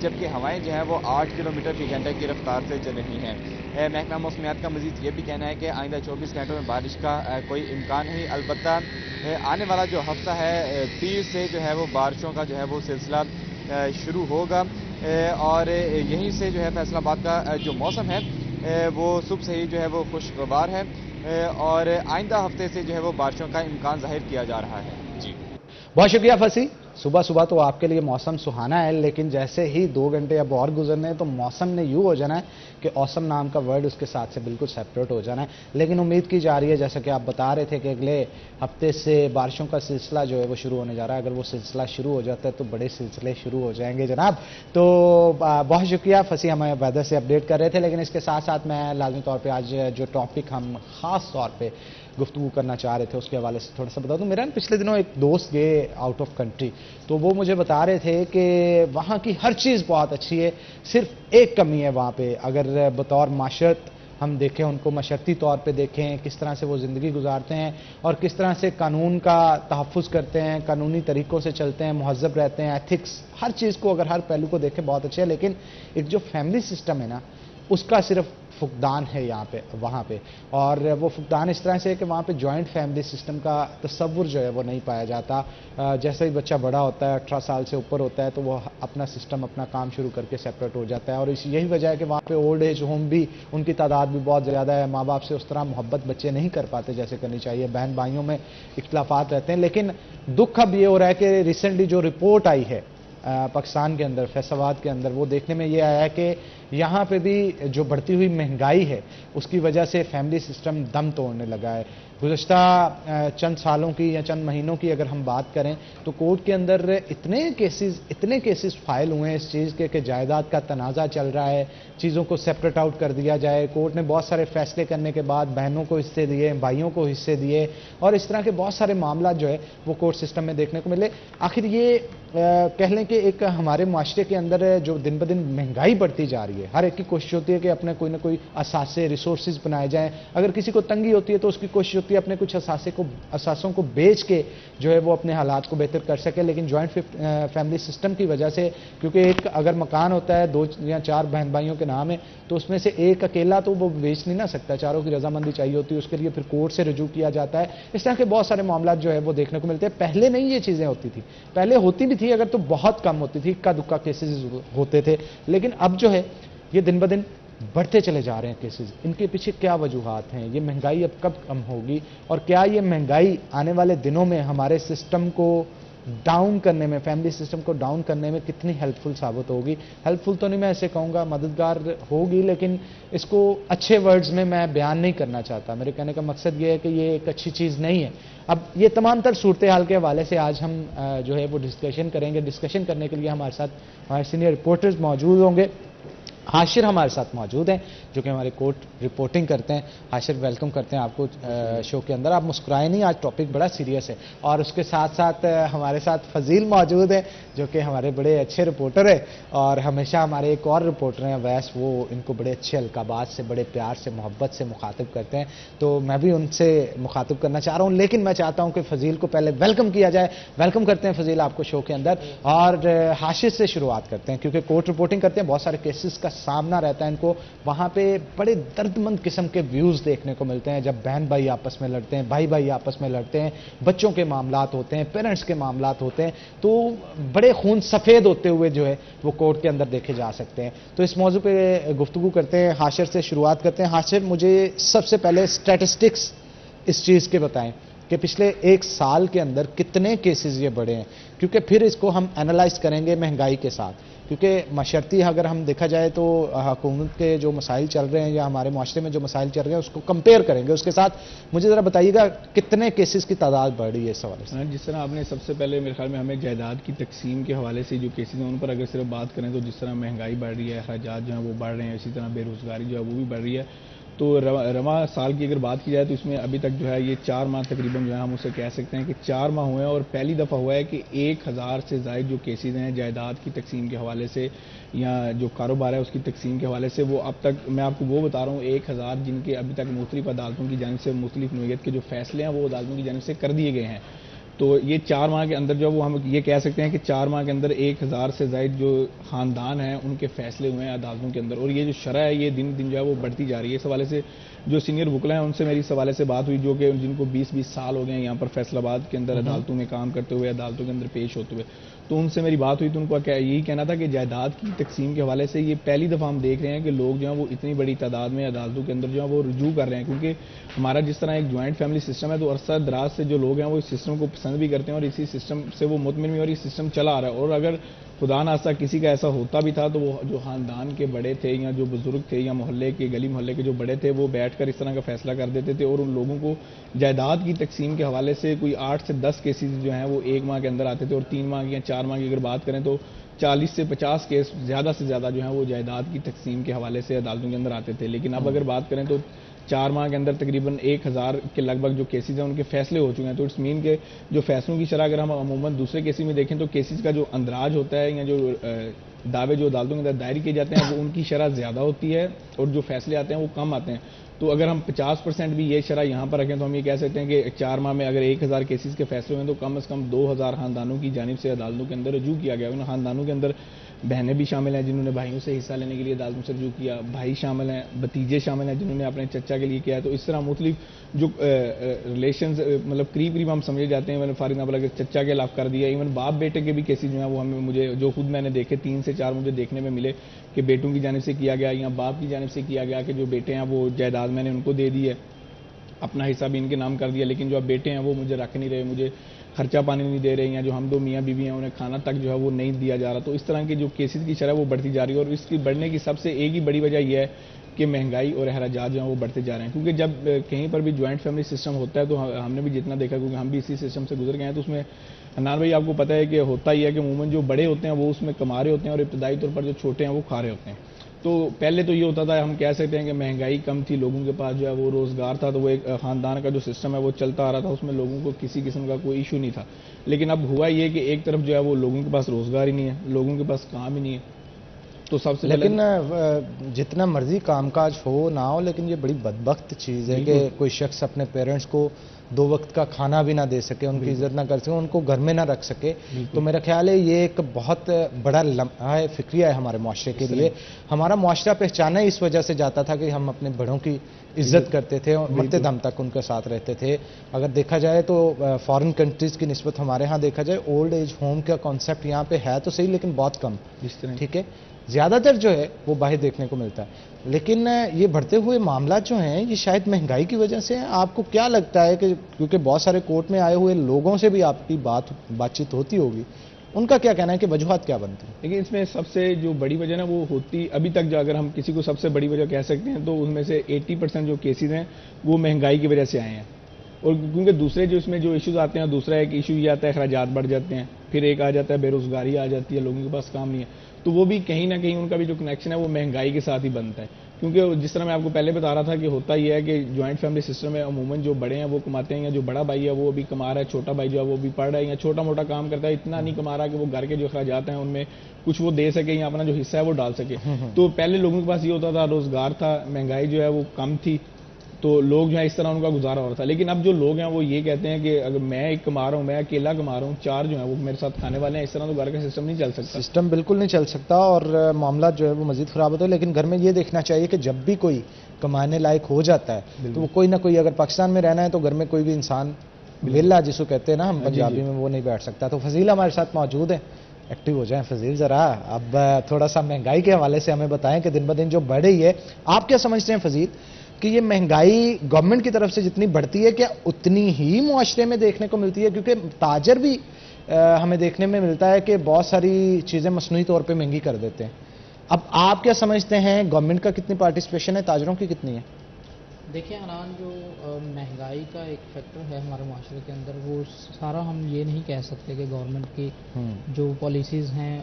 جبکہ ہوائیں جو ہیں وہ 8 کلومیٹر فی گھنٹہ کی رفتار سے چل رہی ہیں۔ محکمہ موسمیات کا مزید یہ بھی کہنا ہے کہ آئندہ 24 گھنٹوں میں بارش کا کوئی امکان نہیں، البتہ آنے والا جو ہفتہ ہے 30 سے جو ہے وہ بارشوں کا جو ہے وہ سلسلہ شروع ہوگا، اور یہیں سے جو ہے فیصل آباد کا جو موسم ہے وہ صبح سے ہی جو ہے وہ خوشگوار ہے، اور آئندہ ہفتے سے جو ہے وہ بارشوں کا امکان ظاہر کیا جا رہا ہے۔ جی بہت شکریہ فصیح۔ صبح صبح تو آپ کے لیے موسم سہانا ہے، لیکن جیسے ہی 2 گھنٹے اب اور گزرنے ہیں تو موسم نے یوں ہو جانا ہے کہ اوسم نام کا ورڈ اس کے ساتھ سے بالکل سیپریٹ ہو جانا ہے۔ لیکن امید کی جا رہی ہے، جیسا کہ آپ بتا رہے تھے، کہ اگلے ہفتے سے بارشوں کا سلسلہ جو ہے وہ شروع ہونے جا رہا ہے۔ اگر وہ سلسلہ شروع ہو جاتا ہے تو بڑے سلسلے شروع ہو جائیں گے جناب۔ تو بہت شکریہ فصیح، ہمیں ویدر سے اپڈیٹ کر رہے تھے، لیکن اس کے ساتھ ساتھ میں لازمی طور پہ آج جو ٹاپک ہم خاص طور پہ گفتگو کرنا چاہ رہے تھے اس کے حوالے سے تھوڑا سا بتا دوں۔ میرا پچھلے دنوں ایک دوست گئے آؤٹ آف کنٹری، تو وہ مجھے بتا رہے تھے کہ وہاں کی ہر چیز بہت اچھی ہے، صرف ایک کمی ہے وہاں پہ، اگر بطور معاشرت ہم دیکھیں، ان کو معاشرتی طور پہ دیکھیں کس طرح سے وہ زندگی گزارتے ہیں اور کس طرح سے قانون کا تحفظ کرتے ہیں، قانونی طریقوں سے چلتے ہیں، مہذب رہتے ہیں، ایتھکس، ہر چیز کو اگر ہر پہلو کو دیکھیں بہت اچھے ہے، لیکن ایک جو فیملی سسٹم ہے نا، اس کا صرف فقدان ہے یہاں پہ، وہاں پہ، اور وہ فقدان اس طرح سے ہے کہ وہاں پہ جوائنٹ فیملی سسٹم کا تصور جو ہے وہ نہیں پایا جاتا۔ جیسے ہی بچہ بڑا ہوتا ہے، 18 سال سے اوپر ہوتا ہے، تو وہ اپنا سسٹم، اپنا کام شروع کر کے سیپریٹ ہو جاتا ہے، اور یہی وجہ ہے کہ وہاں پہ اولڈ ایج ہوم بھی ان کی تعداد بھی بہت زیادہ ہے۔ ماں باپ سے اس طرح محبت بچے نہیں کر پاتے جیسے کرنی چاہیے، بہن بھائیوں میں اختلافات رہتے ہیں۔ لیکن دکھ اب یہ ہو رہا ہے کہ ریسنٹلی جو رپورٹ آئی ہے پاکستان کے اندر، فیصل آباد کے اندر، وہ دیکھنے میں یہ آیا ہے کہ یہاں پہ بھی جو بڑھتی ہوئی مہنگائی ہے اس کی وجہ سے فیملی سسٹم دم توڑنے لگا ہے۔ گزشتہ چند سالوں کی یا چند مہینوں کی اگر ہم بات کریں تو کورٹ کے اندر اتنے کیسز فائل ہوئے ہیں اس چیز کے کہ جائیداد کا تنازع چل رہا ہے، چیزوں کو سیپریٹ آؤٹ کر دیا جائے۔ کورٹ نے بہت سارے فیصلے کرنے کے بعد بہنوں کو حصے دیے، بھائیوں کو حصے دیے، اور اس طرح کے بہت سارے معاملات جو ہے وہ کورٹ سسٹم میں دیکھنے کو ملے۔ آخر یہ کہہ لیں کہ ایک ہمارے معاشرے کے اندر جو دن بدن مہنگائی بڑھتی جا رہی ہے، ہر ایک کی کوشش ہوتی ہے کہ اپنے کوئی نہ کوئی اثاثے، ریسورسز بنائے جائیں۔ اگر کسی کو تنگی ہوتی ہے تو اس کی کوشش ہوتی ہے اپنے کچھ اثاثوں کو بیچ کے جو ہے وہ اپنے حالات کو بہتر کر سکے، لیکن جوائنٹ فیملی سسٹم کی وجہ سے، کیونکہ ایک اگر مکان ہوتا ہے 2 یا 4 بہن بھائیوں کے نام ہے، تو اس میں سے ایک اکیلا تو وہ بیچ نہیں نہ سکتا، چاروں کی رضامندی چاہیے ہوتی ہے، اس کے لیے پھر کورٹ سے رجوع کیا جاتا ہے۔ اس طرح کے بہت سارے معاملات جو ہے وہ دیکھنے کو ملتے ہیں۔ پہلے نہیں یہ چیزیں ہوتی تھی، پہلے ہوتی بھی تھی اگر تو بہت کم ہوتی تھی، اکا دکا کیسز ہوتے تھے، لیکن اب جو ہے یہ دن بدن بڑھتے چلے جا رہے ہیں کیسز۔ ان کے پیچھے کیا وجوہات ہیں؟ یہ مہنگائی اب کب کم ہوگی؟ اور کیا یہ مہنگائی آنے والے دنوں میں ہمارے سسٹم کو ڈاؤن کرنے میں، فیملی سسٹم کو ڈاؤن کرنے میں کتنی ہیلپ فل ثابت ہوگی؟ ہیلپ فل تو نہیں میں ایسے کہوں گا، مددگار ہوگی، لیکن اس کو اچھے ورڈز میں بیان نہیں کرنا چاہتا۔ میرے کہنے کا مقصد یہ ہے کہ یہ ایک اچھی چیز نہیں ہے۔ اب یہ تمام تر صورتحال کے حوالے سے آج ہم جو ہے وہ ڈسکشن کریں گے۔ ڈسکشن کرنے کے لیے ہمارے ساتھ ہمارے سینئر رپورٹرز موجود ہوں گے۔ حاشر ہمارے ساتھ موجود ہیں جو کہ ہمارے کورٹ رپورٹنگ کرتے ہیں۔ حاشر ویلکم کرتے ہیں آپ کو شو کے اندر۔ آپ مسکرائے نہیں، آج ٹاپک بڑا سیریس ہے۔ اور اس کے ساتھ ساتھ ہمارے ساتھ فضیل موجود ہے جو کہ ہمارے بڑے اچھے رپورٹر ہیں، اور ہمیشہ ہمارے ایک اور رپورٹر ہیں ویس، وہ ان کو بڑے اچھے القابات سے، بڑے پیار سے، محبت سے مخاطب کرتے ہیں، تو میں بھی ان سے مخاطب کرنا چاہ رہا ہوں، لیکن میں چاہتا ہوں کہ فضیل کو پہلے ویلکم کیا جائے۔ ویلکم کرتے ہیں فضیل آپ کو شو کے اندر، اور حاشر سے شروعات کرتے ہیں کیونکہ کورٹ رپورٹنگ کرتے ہیں، بہت سارے کیسز کا سامنا رہتا ہے ان کو، وہاں پہ بڑے درد مند قسم کے ویوز دیکھنے کو ملتے ہیں، جب بہن بھائی آپس میں لڑتے ہیں، بھائی بھائی آپس میں لڑتے ہیں، بچوں کے معاملات ہوتے ہیں، پیرنٹس کے معاملات ہوتے ہیں، تو بڑے خون سفید ہوتے ہوئے جو ہے وہ کورٹ کے اندر دیکھے جا سکتے ہیں۔ تو اس موضوع پہ گفتگو کرتے ہیں، حاشر سے شروعات کرتے ہیں۔ حاشر، مجھے سب سے پہلے اسٹیٹسٹکس اس چیز کے بتائیں کہ پچھلے 1 سال کے اندر کتنے کیسز یہ بڑھے ہیں، کیونکہ پھر اس کو ہم اینالائز کریں گے مہنگائی کے ساتھ، کیونکہ معاشرتی اگر ہم دیکھا جائے تو حکومت کے جو مسائل چل رہے ہیں یا ہمارے معاشرے میں جو مسائل چل رہے ہیں اس کو کمپیئر کریں گے، اس کے ساتھ مجھے ذرا بتائیے گا کتنے کیسز کی تعداد بڑھ رہی ہے اس حوالے سے؟ جس طرح آپ نے سب سے پہلے میرے خیال میں ہمیں جائیداد کی تقسیم کے حوالے سے جو کیسز ہیں ان پر اگر صرف بات کریں تو جس طرح مہنگائی بڑھ رہی ہے، اخراجات جو ہیں وہ بڑھ رہے ہیں، اسی طرح بے روزگاری جو ہے وہ بھی بڑھ رہی ہے، تو رواں سال کی اگر بات کی جائے تو اس میں ابھی تک جو ہے یہ 4 ماہ تقریباً جو ہے ہم اسے کہہ سکتے ہیں کہ 4 ماہ ہوئے ہیں، اور پہلی دفعہ ہوا ہے کہ 1000 سے زائد جو کیسز ہیں جائیداد کی تقسیم کے حوالے سے یا جو کاروبار ہے اس کی تقسیم کے حوالے سے، وہ اب تک میں آپ کو وہ بتا رہا ہوں 1000 جن کے ابھی تک مختلف عدالتوں کی جانب سے مختلف نوعیت کے جو فیصلے ہیں وہ عدالتوں کی جانب سے کر دیے گئے ہیں۔ تو یہ 4 ماہ کے اندر جو وہ ہم یہ کہہ سکتے ہیں کہ 4 ماہ کے اندر 1000 سے زائد جو خاندان ہیں ان کے فیصلے ہوئے ہیں عدالتوں کے اندر، اور یہ جو شرح ہے یہ دن دن جو ہے وہ بڑھتی جا رہی ہے۔ اس حوالے سے جو سینئر وکلا ہیں ان سے میری اس حوالے سے بات ہوئی، جو کہ جن کو 20 سال ہو گئے ہیں یہاں پر فیصل آباد کے اندر عدالتوں میں کام کرتے ہوئے، عدالتوں کے اندر پیش ہوتے ہوئے، تو ان سے میری بات ہوئی تو ان کو یہی کہنا تھا کہ جائیداد کی تقسیم کے حوالے سے یہ پہلی دفعہ ہم دیکھ رہے ہیں کہ لوگ جو ہیں وہ اتنی بڑی تعداد میں عدالتوں کے اندر جو ہے وہ رجوع کر رہے ہیں، کیونکہ ہمارا جس طرح ایک جوائنٹ فیملی سسٹم ہے تو عرصہ دراز سے جو لوگ ہیں وہ اس سسٹم کو پسند بھی کرتے ہیں اور اسی سسٹم سے وہ مطمئن بھی، اور یہ سسٹم چلا آ رہا ہے۔ اور اگر خدا ناخواستہ کسی کا ایسا ہوتا بھی تھا تو وہ جو خاندان کے بڑے تھے یا جو بزرگ تھے یا محلے کے گلی محلے کے جو بڑے تھے وہ بیٹھ کر اس طرح کا فیصلہ کر دیتے تھے، اور ان لوگوں کو جائیداد کی تقسیم کے حوالے سے کوئی 8 سے 10 کیسز جو ہیں وہ 1 ماہ کے اندر آتے تھے، اور 3 ماہ کی یا 4 ماہ کی اگر بات کریں تو 40 سے 50 کیس زیادہ سے زیادہ جو ہیں وہ جائیداد کی تقسیم کے حوالے سے عدالتوں کے اندر آتے تھے۔ لیکن اب اگر بات کریں تو 4 ماہ کے اندر تقریباً 1000 کے لگ بھگ جو کیسز ہیں ان کے فیصلے ہو چکے ہیں، تو اٹس مین کہ جو فیصلوں کی شرح اگر ہم عموماً دوسرے کیسز میں دیکھیں تو کیسز کا جو اندراج ہوتا ہے یا جو دعوے جو عدالتوں کے اندر دائر کیے جاتے ہیں وہ ان کی شرح زیادہ ہوتی ہے اور جو فیصلے آتے ہیں وہ کم آتے ہیں۔ تو اگر ہم 50% بھی یہ شرح یہاں پر رکھیں تو ہم یہ کہہ سکتے ہیں کہ 4 ماہ میں اگر 1000 کیسز کے فیصلے ہوئے تو کم از کم 2000 خاندانوں کی جانب سے عدالتوں کے اندر رجوع کیا گیا۔ ان خاندانوں کے اندر بہنیں بھی شامل ہیں جنہوں نے بھائیوں سے حصہ لینے کے لیے عدالتوں سے رجوع کیا، بھائی شامل ہیں، بھتیجے شامل ہیں جنہوں نے اپنے چچا کے لیے کیا ہے۔ تو اس طرح مختلف جو ریلیشنز مطلب قریب ہم سمجھے جاتے ہیں، فار ایگزامپل اگر چچا کے خلاف کر دیا، ایون باپ بیٹے کے بھی کیسز جو ہیں وہ ہمیں مجھے جو خود میں نے دیکھے 3 سے 4 مجھے دیکھنے میں ملے کہ بیٹوں کی جانب سے کیا گیا یا باپ کی جانب سے کیا گیا کہ جو بیٹے ہیں وہ جائیداد میں نے ان کو دے دی ہے، اپنا حصہ بھی ان کے نام کر دیا، لیکن جو اب بیٹے ہیں وہ مجھے رکھ نہیں رہے، مجھے خرچہ پانی نہیں دے رہے، یا جو ہم 2 میاں بیوی ہیں انہیں کھانا تک جو ہے وہ نہیں دیا جا رہا۔ تو اس طرح کی جو کیسز کی شرح وہ بڑھتی جا رہی ہے، اور اس کی بڑھنے کی سب سے ایک ہی بڑی وجہ یہ ہے کہ مہنگائی اور اخراجات جو ہیں وہ بڑھتے جا رہے ہیں، کیونکہ جب کہیں پر بھی جوائنٹ فیملی سسٹم ہوتا ہے تو ہم نے بھی جتنا دیکھا، کیونکہ ہم بھی اسی سسٹم سے گزر گئے ہیں، تو اس میں حنان بھائی آپ کو پتہ ہے کہ ہوتا ہی ہے کہ عموماً جو بڑے ہوتے ہیں وہ اس میں کما رہے ہوتے ہیں اور ابتدائی طور پر جو چھوٹے ہیں وہ کھا رہے ہوتے ہیں۔ تو پہلے تو یہ ہوتا تھا، ہم کہہ سکتے ہیں کہ مہنگائی کم تھی، لوگوں کے پاس جو ہے وہ روزگار تھا، تو وہ ایک خاندان کا جو سسٹم ہے وہ چلتا آ رہا تھا، اس میں لوگوں کو کسی قسم کا کوئی ایشو نہیں تھا۔ لیکن اب ہوا یہ کہ ایک طرف جو ہے وہ لوگوں کے پاس روزگار ہی نہیں ہے، لوگوں کے پاس کام ہی نہیں ہے، تو سب سے لیکن جتنا مرضی کام کاج ہو نہ ہو، لیکن یہ بڑی بدبخت چیز ہے کہ کوئی شخص اپنے پیرنٹس کو 2 وقت کا کھانا بھی نہ دے سکے، ان کی عزت نہ کر سکے، ان کو گھر میں نہ رکھ سکے۔ تو میرا خیال ہے یہ ایک بہت بڑا لمحہ فکریہ ہے ہمارے معاشرے کے لیے۔ ہمارا معاشرہ پہچانا اس وجہ سے جاتا تھا کہ ہم اپنے بڑوں کی عزت کرتے تھے اور مرتے دم تک ان کے ساتھ رہتے تھے۔ اگر دیکھا جائے تو فارن کنٹریز کی نسبت ہمارے ہاں دیکھا جائے اولڈ ایج ہوم کا کانسیپٹ یہاں پہ ہے تو صحیح، لیکن بہت کم، ٹھیک ہے، زیادہ تر جو ہے وہ باہر دیکھنے کو ملتا ہے۔ لیکن یہ بڑھتے ہوئے معاملات جو ہیں یہ شاید مہنگائی کی وجہ سے ہیں۔ آپ کو کیا لگتا ہے کہ کیونکہ بہت سارے کورٹ میں آئے ہوئے لوگوں سے بھی آپ کی بات چیت ہوتی ہوگی، ان کا کیا کہنا ہے کہ وجوہات کیا بنتی ہیں؟ لیکن اس میں سب سے جو بڑی وجہ نا وہ ہوتی ابھی تک جو اگر ہم کسی کو سب سے بڑی وجہ کہہ سکتے ہیں تو ان میں سے 80% جو کیسز ہیں وہ مہنگائی کی وجہ سے آئے ہیں، اور کیونکہ دوسرے جو اس میں جو ایشوز آتے ہیں، دوسرا ایک ایشو یہ آتا ہے اخراجات بڑھ جاتے ہیں، پھر ایک آ جاتا ہے بے روزگاری آ جاتی ہے، لوگوں کے پاس کام نہیں ہے، تو وہ بھی کہیں نہ کہیں ان کا بھی جو کنیکشن ہے وہ مہنگائی کے ساتھ ہی بنتا ہے۔ کیونکہ جس طرح میں آپ کو پہلے بتا رہا تھا کہ ہوتا یہ ہے کہ جوائنٹ فیملی سسٹم میں عموماً جو بڑے ہیں وہ کماتے ہیں، یا جو بڑا بھائی ہے وہ بھی کما رہا ہے، چھوٹا بھائی جو ہے وہ بھی پڑھ رہا ہے یا چھوٹا موٹا کام کرتا ہے، اتنا نہیں کما رہا کہ وہ گھر کے جو اخراجات ہیں ان میں کچھ وہ دے سکے یا اپنا جو حصہ ہے وہ ڈال سکے۔ تو پہلے لوگوں کے پاس یہ ہوتا تھا، روزگار تھا، مہنگائی جو ہے وہ کم تھی، تو لوگ جو ہے اس طرح ان کا گزارا ہو رہا تھا۔ لیکن اب جو لوگ ہیں وہ یہ کہتے ہیں کہ اگر میں ایک کما رہا ہوں، میں اکیلا کما رہا ہوں، 4 جو ہیں وہ میرے ساتھ کھانے والے ہیں، اس طرح تو گھر کا سسٹم نہیں چل سکتا، سسٹم بالکل نہیں چل سکتا اور معاملات جو ہے وہ مزید خراب ہوتے ہیں۔ لیکن گھر میں یہ دیکھنا چاہیے کہ جب بھی کوئی کمانے لائق ہو جاتا ہے تو وہ کوئی نہ کوئی، اگر پاکستان میں رہنا ہے تو گھر میں کوئی بھی انسان ویلا جس کو کہتے ہیں نا ہم پنجابی میں، وہ نہیں بیٹھ سکتا۔ تو فضیل ہمارے ساتھ موجود ہیں، ایکٹیو ہو جائیں فضیل ذرا۔ اب تھوڑا سا مہنگائی کے حوالے سے ہمیں بتائیں کہ دن بدن جو بڑھ رہی ہے، آپ کیا سمجھتے ہیں فضیل کہ یہ مہنگائی گورنمنٹ کی طرف سے جتنی بڑھتی ہے کیا اتنی ہی معاشرے میں دیکھنے کو ملتی ہے؟ کیونکہ تاجر بھی ہمیں دیکھنے میں ملتا ہے کہ بہت ساری چیزیں مصنوعی طور پہ مہنگی کر دیتے ہیں۔ اب آپ کیا سمجھتے ہیں گورنمنٹ کا کتنی پارٹیسپیشن ہے، تاجروں کی کتنی ہے؟ دیکھیں حنان، جو مہنگائی کا ایک فیکٹر ہے ہمارے معاشرے کے اندر، وہ سارا ہم یہ نہیں کہہ سکتے کہ گورنمنٹ کی جو پالیسیز ہیں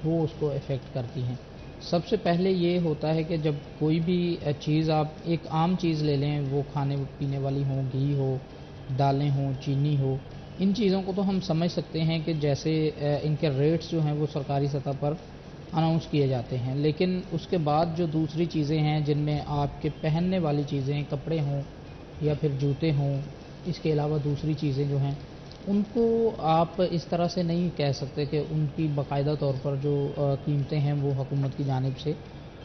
وہ اس کو افیکٹ کرتی ہیں۔ سب سے پہلے یہ ہوتا ہے کہ جب کوئی بھی چیز، آپ ایک عام چیز لے لیں، وہ کھانے پینے والی ہوں، گھی ہو، دالیں ہوں، چینی ہو، ان چیزوں کو تو ہم سمجھ سکتے ہیں کہ جیسے ان کے ریٹس جو ہیں وہ سرکاری سطح پر اناؤنس کیے جاتے ہیں، لیکن اس کے بعد جو دوسری چیزیں ہیں جن میں آپ کے پہننے والی چیزیں، کپڑے ہوں یا پھر جوتے ہوں، اس کے علاوہ دوسری چیزیں جو ہیں ان کو آپ اس طرح سے نہیں کہہ سکتے کہ ان کی باقاعدہ طور پر جو قیمتیں ہیں وہ حکومت کی جانب سے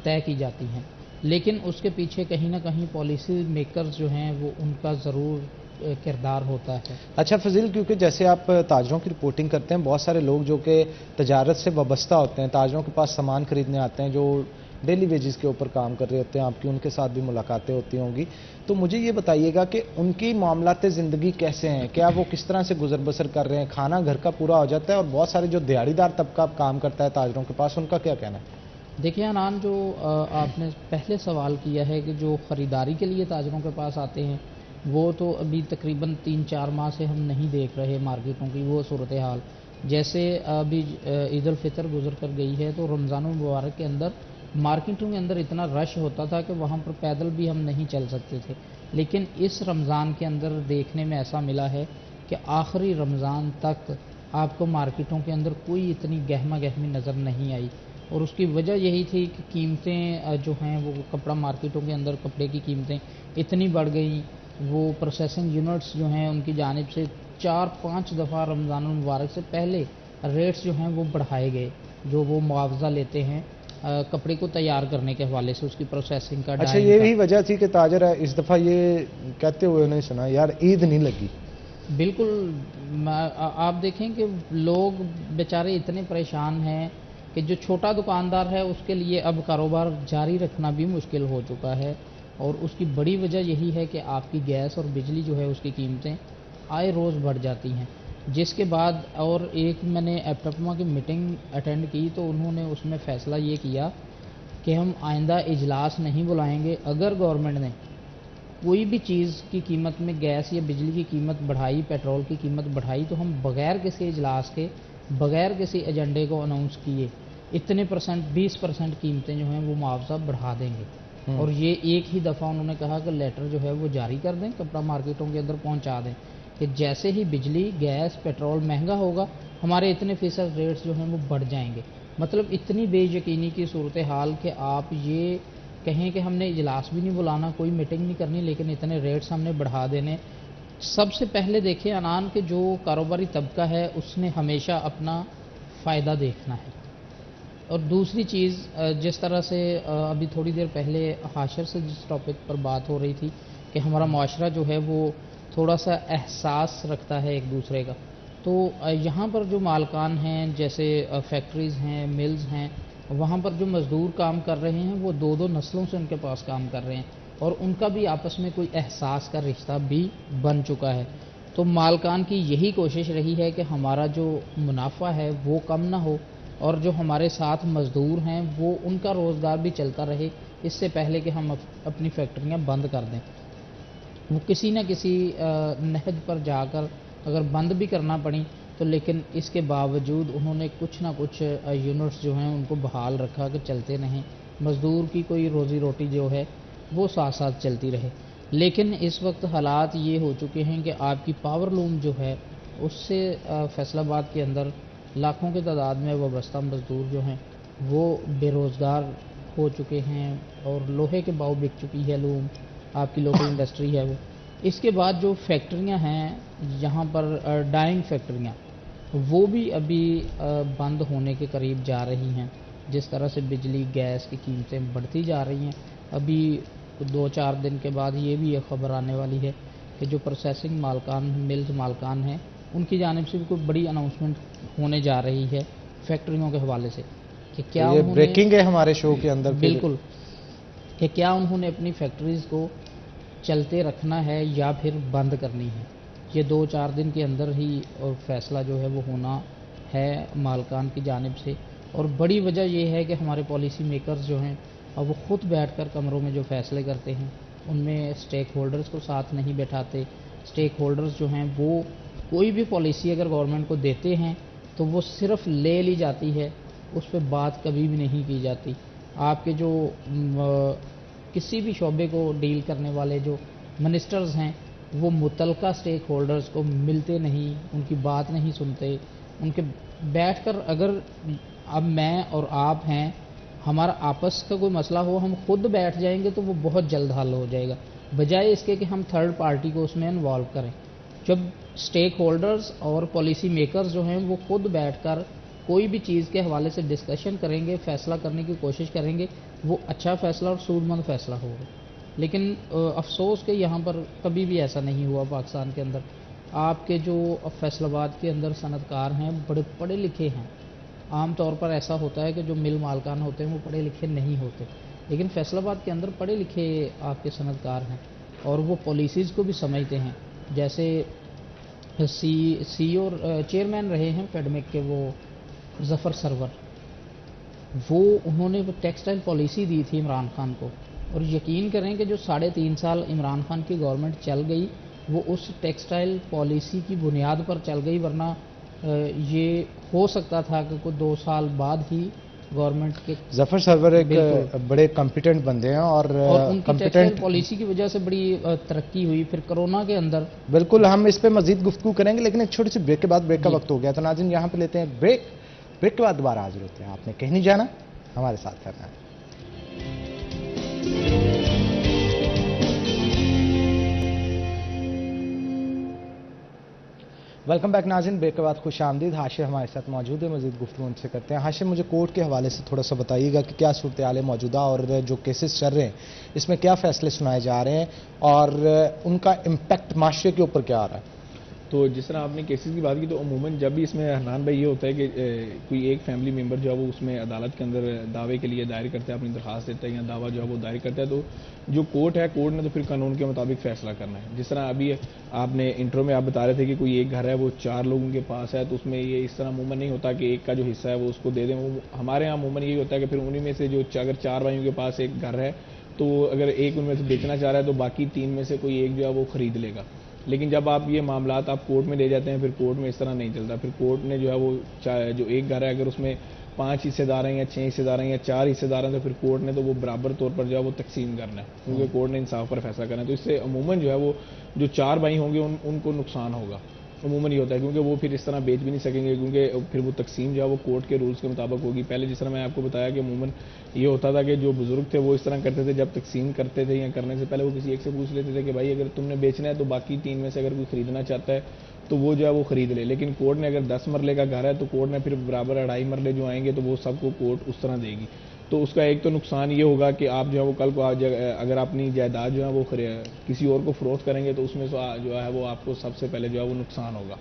طے کی جاتی ہیں، لیکن اس کے پیچھے کہیں نہ کہیں پالیسی میکرز جو ہیں وہ ان کا ضرور کردار ہوتا ہے۔ اچھا فضیل، کیونکہ جیسے آپ تاجروں کی رپورٹنگ کرتے ہیں، بہت سارے لوگ جو کہ تجارت سے وابستہ ہوتے ہیں، تاجروں کے پاس سامان خریدنے آتے ہیں، جو ڈیلی ویجز کے اوپر کام کر رہے ہوتے ہیں، آپ کی ان کے ساتھ بھی ملاقاتیں ہوتی ہوں گی، تو مجھے یہ بتائیے گا کہ ان کی معاملات زندگی کیسے ہیں؟ کیا وہ کس طرح سے گزر بسر کر رہے ہیں؟ کھانا گھر کا پورا ہو جاتا ہے؟ اور بہت سارے جو دیہڑی دار طبقہ کام کرتا ہے تاجروں کے پاس، ان کا کیا کہنا ہے؟ دیکھیے عنان، جو آپ نے پہلے سوال کیا ہے کہ جو خریداری کے لیے تاجروں کے پاس آتے ہیں، وہ تو ابھی تقریباً 3-4 ماہ سے ہم نہیں دیکھ رہے مارکیٹوں کی وہ صورتحال۔ جیسے ابھی عید الفطر گزر کر گئی ہے تو رمضان المبارک کے اندر مارکیٹوں کے اندر اتنا رش ہوتا تھا کہ وہاں پر پیدل بھی ہم نہیں چل سکتے تھے، لیکن اس رمضان کے اندر دیکھنے میں ایسا ملا ہے کہ آخری رمضان تک آپ کو مارکیٹوں کے اندر کوئی اتنی گہما گہمی نظر نہیں آئی، اور اس کی وجہ یہی تھی کہ قیمتیں جو ہیں وہ کپڑا مارکیٹوں کے اندر کپڑے کی قیمتیں اتنی بڑھ گئیں، وہ پروسیسنگ یونٹس جو ہیں ان کی جانب سے 4-5 دفعہ رمضان المبارک سے پہلے ریٹس جو ہیں وہ بڑھائے گئے، جو وہ معاوضہ لیتے ہیں کپڑے کو تیار کرنے کے حوالے سے، اس کی پروسیسنگ کا، اچھا، ڈائنگ یہ کا۔ بھی وجہ تھی کہ تاجر اس دفعہ یہ کہتے ہوئے نہیں سنا یار عید نہیں لگی؟ بالکل، آپ دیکھیں کہ لوگ بیچارے اتنے پریشان ہیں کہ جو چھوٹا دکاندار ہے اس کے لیے اب کاروبار جاری رکھنا بھی مشکل ہو چکا ہے، اور اس کی بڑی وجہ یہی ہے کہ آپ کی گیس اور بجلی جو ہے اس کی قیمتیں آئے روز بڑھ جاتی ہیں، جس کے بعد اور ایک میں نے ایپٹما کی میٹنگ اٹینڈ کی تو انہوں نے اس میں فیصلہ یہ کیا کہ ہم آئندہ اجلاس نہیں بلائیں گے، اگر گورنمنٹ نے کوئی بھی چیز کی قیمت میں گیس یا بجلی کی قیمت بڑھائی، پیٹرول کی قیمت بڑھائی، تو ہم بغیر کسی اجلاس کے، بغیر کسی ایجنڈے کو اناؤنس کیے اتنے %، 20% قیمتیں جو ہیں وہ معاوضہ بڑھا دیں گے۔ اور یہ ایک ہی دفعہ انہوں نے کہا کہ لیٹر جو ہے وہ جاری کر دیں، کپڑا مارکیٹوں کے اندر پہنچا دیں کہ جیسے ہی بجلی، گیس، پیٹرول مہنگا ہوگا ہمارے اتنے فیصد ریٹس جو ہیں وہ بڑھ جائیں گے۔ مطلب اتنی بے یقینی کی صورتحال کہ آپ یہ کہیں کہ ہم نے اجلاس بھی نہیں بلانا، کوئی میٹنگ نہیں کرنی، لیکن اتنے ریٹس ہم نے بڑھا دینے۔ سب سے پہلے دیکھیں عنان کہ جو کاروباری طبقہ ہے اس نے ہمیشہ اپنا فائدہ دیکھنا ہے، اور دوسری چیز جس طرح سے ابھی تھوڑی دیر پہلے حاشر سے جس ٹاپک پر بات ہو رہی تھی کہ ہمارا معاشرہ جو ہے وہ تھوڑا سا احساس رکھتا ہے ایک دوسرے کا، تو یہاں پر جو مالکان ہیں، جیسے فیکٹریز ہیں، ملز ہیں، وہاں پر جو مزدور کام کر رہے ہیں وہ 2 نسلوں سے ان کے پاس کام کر رہے ہیں، اور ان کا بھی آپس میں کوئی احساس کا رشتہ بھی بن چکا ہے۔ تو مالکان کی یہی کوشش رہی ہے کہ ہمارا جو منافع ہے وہ کم نہ ہو، اور جو ہمارے ساتھ مزدور ہیں وہ ان کا روزگار بھی چلتا رہے، اس سے پہلے کہ ہم اپنی فیکٹریاں بند کر دیں۔ وہ کسی نہ کسی نہج پر جا کر اگر بند بھی کرنا پڑیں تو لیکن اس کے باوجود انہوں نے کچھ نہ کچھ یونٹس جو ہیں ان کو بحال رکھا کہ چلتے رہیں، مزدور کی کوئی روزی روٹی جو ہے وہ ساتھ ساتھ چلتی رہے۔ لیکن اس وقت حالات یہ ہو چکے ہیں کہ آپ کی پاور لوم جو ہے اس سے فیصل آباد کے اندر لاکھوں کی تعداد میں وابستہ مزدور جو ہیں وہ بے روزگار ہو چکے ہیں، اور لوہے کے باؤ بک چکی ہے لوم، آپ کی لوکل انڈسٹری ہے وہ۔ اس کے بعد جو فیکٹریاں ہیں یہاں پر ڈائنگ فیکٹریاں، وہ بھی ابھی بند ہونے کے قریب جا رہی ہیں، جس طرح سے بجلی، گیس کی قیمتیں بڑھتی جا رہی ہیں۔ ابھی 2-4 دن کے بعد یہ بھی ایک خبر آنے والی ہے کہ جو پروسیسنگ مالکان، ملز مالکان ہیں، ان کی جانب سے بھی کوئی بڑی اناؤنسمنٹ ہونے جا رہی ہے فیکٹریوں کے حوالے سے کہ کیا یہ انہوں نے، بریکنگ ہے ہمارے شو کے اندر، بالکل، کہ کیا انہوں نے اپنی فیکٹریز کو چلتے رکھنا ہے یا پھر بند کرنی ہے۔ یہ 2-4 دن کے اندر ہی فیصلہ جو ہے وہ ہونا ہے مالکان کی جانب سے، اور بڑی وجہ یہ ہے کہ ہمارے پالیسی میکرز جو ہیں وہ خود بیٹھ کر کمروں میں جو فیصلے کرتے ہیں ان میں اسٹیک ہولڈرز کو ساتھ نہیں بیٹھاتے۔ اسٹیک ہولڈرز جو ہیں وہ کوئی بھی پالیسی اگر گورنمنٹ کو دیتے ہیں تو وہ صرف لے لی جاتی ہے، اس پہ بات کبھی بھی نہیں کی جاتی۔ آپ کے جو کسی بھی شعبے کو ڈیل کرنے والے جو منسٹرز ہیں وہ متعلقہ اسٹیک ہولڈرز کو ملتے نہیں، ان کی بات نہیں سنتے، ان کے بیٹھ کر اگر اب میں اور آپ ہیں، ہمارا آپس کا کوئی مسئلہ ہو، ہم خود بیٹھ جائیں گے تو وہ بہت جلد حل ہو جائے گا، بجائے اس کے کہ ہم تھرڈ پارٹی کو اس میں انوالو کریں۔ جب اسٹیک ہولڈرز اور پالیسی میکرز جو ہیں وہ خود بیٹھ کر کوئی بھی چیز کے حوالے سے ڈسکشن کریں گے، فیصلہ کرنے کی کوشش کریں گے، وہ اچھا فیصلہ اور سودمند فیصلہ ہوگا. لیکن افسوس کہ یہاں پر کبھی بھی ایسا نہیں ہوا پاکستان کے اندر. آپ کے جو فیصل آباد کے اندر صنعت کار ہیں بڑے پڑھے لکھے ہیں. عام طور پر ایسا ہوتا ہے کہ جو مل مالکان ہوتے ہیں وہ پڑھے لکھے نہیں ہوتے، لیکن فیصل آباد کے اندر پڑھے لکھے آپ کے صنعت کار ہیں اور وہ پالیسیز کو بھی سمجھتے ہیں. جیسے سی اور چیئرمین رہے ہیں فیڈمک کے وہ ظفر سرور، وہ انہوں نے ٹیکسٹائل پالیسی دی تھی عمران خان کو، اور یقین کریں کہ جو 3.5 سال عمران خان کی گورنمنٹ چل گئی وہ اس ٹیکسٹائل پالیسی کی بنیاد پر چل گئی، ورنہ یہ ہو سکتا تھا کہ کوئی 2 سال بعد ہی گورنمنٹ کے. ظفر سرور ایک بڑے کمپیٹنٹ بندے ہیں اور ان کی ٹیکسٹائل پالیسی کی وجہ سے بڑی ترقی ہوئی. پھر کرونا کے اندر بالکل ہم اس پہ مزید گفتگو کریں گے، لیکن ایک چھوٹی سی بریک کے بعد، بریک کا وقت ہو گیا تو ناظرین یہاں پہ لیتے ہیں بریک کے بعد دوبارہ حاضر ہوتے ہیں. آپ نے کہیں نہیں جانا، ہمارے ساتھ کرنا ہے. ویلکم بیک ناظرین، بریک کے بعد خوش آمدید. ہاشم ہمارے ساتھ موجود ہے، مزید گفتگو ان سے کرتے ہیں. ہاشم، مجھے کورٹ کے حوالے سے تھوڑا سا بتائیے گا کہ کیا صورتحال ہے موجودہ اور جو کیسز چل رہے ہیں اس میں کیا فیصلے سنائے جا رہے ہیں اور ان کا امپیکٹ معاشرے کے اوپر کیا آ رہا ہے؟ تو جس طرح آپ نے کیسز کی بات کی، تو عموماً جب بھی اس میں حنان بھائی یہ ہوتا ہے کہ کوئی ایک فیملی ممبر جو ہے وہ اس میں عدالت کے اندر دعوے کے لیے دائر کرتا ہے، اپنی درخواست دیتا ہے یا دعویٰ جو ہے وہ دائر کرتا ہے، تو جو کورٹ ہے، کورٹ نے تو پھر قانون کے مطابق فیصلہ کرنا ہے. جس طرح ابھی آپ نے انٹرو میں آپ بتا رہے تھے کہ کوئی ایک گھر ہے وہ 4 لوگوں کے پاس ہے، تو اس میں یہ اس طرح عموماً نہیں ہوتا کہ ایک کا جو حصہ ہے وہ اس کو دے دیں. ہمارے یہاں عموماً یہی ہوتا ہے کہ پھر انہیں میں سے جو اگر 4 بھائیوں کے پاس ایک گھر ہے تو اگر ایک ان میں سے بیچنا چاہ رہا ہے تو باقی 3 میں سے کوئی ایک جو ہے وہ خرید لے گا. لیکن جب آپ یہ معاملات آپ کورٹ میں لے جاتے ہیں، پھر کورٹ میں اس طرح نہیں چلتا. پھر کورٹ نے جو ہے وہ جو ایک گھر ہے اگر اس میں 5 حصے دار ہیں یا 6 حصے دار ہیں یا 4 حصے دار ہیں، تو پھر کورٹ نے تو وہ برابر طور پر جو ہے وہ تقسیم کرنا ہے، کیونکہ کورٹ نے انصاف پر فیصلہ کرنا ہے. تو اس سے عموماً جو ہے وہ جو 4 بھائی ہوں گے ان کو نقصان ہوگا. عموماً یہ ہوتا ہے کیونکہ وہ پھر اس طرح بیچ بھی نہیں سکیں گے، کیونکہ پھر وہ تقسیم جو ہے وہ کورٹ کے رولز کے مطابق ہوگی. پہلے جس طرح میں آپ کو بتایا کہ عموماً یہ ہوتا تھا کہ جو بزرگ تھے وہ اس طرح کرتے تھے، جب تقسیم کرتے تھے یا کرنے سے پہلے وہ کسی ایک سے پوچھ لیتے تھے کہ بھائی اگر تم نے بیچنا ہے تو باقی 3 میں سے اگر کوئی خریدنا چاہتا ہے تو وہ جو ہے وہ خرید لے. لیکن کورٹ نے اگر 10 مرلے کا گھر ہے تو کورٹ نے پھر برابر 2.5 مرلے جو آئیں گے تو وہ سب کو کورٹ اس طرح دے گی. تو اس کا ایک تو نقصان یہ ہوگا کہ آپ جو ہے وہ کل کو اگر اپنی جائیداد جو ہے وہ کسی اور کو فروخت کریں گے تو اس میں جو ہے وہ آپ کو سب سے پہلے جو ہے وہ نقصان ہوگا.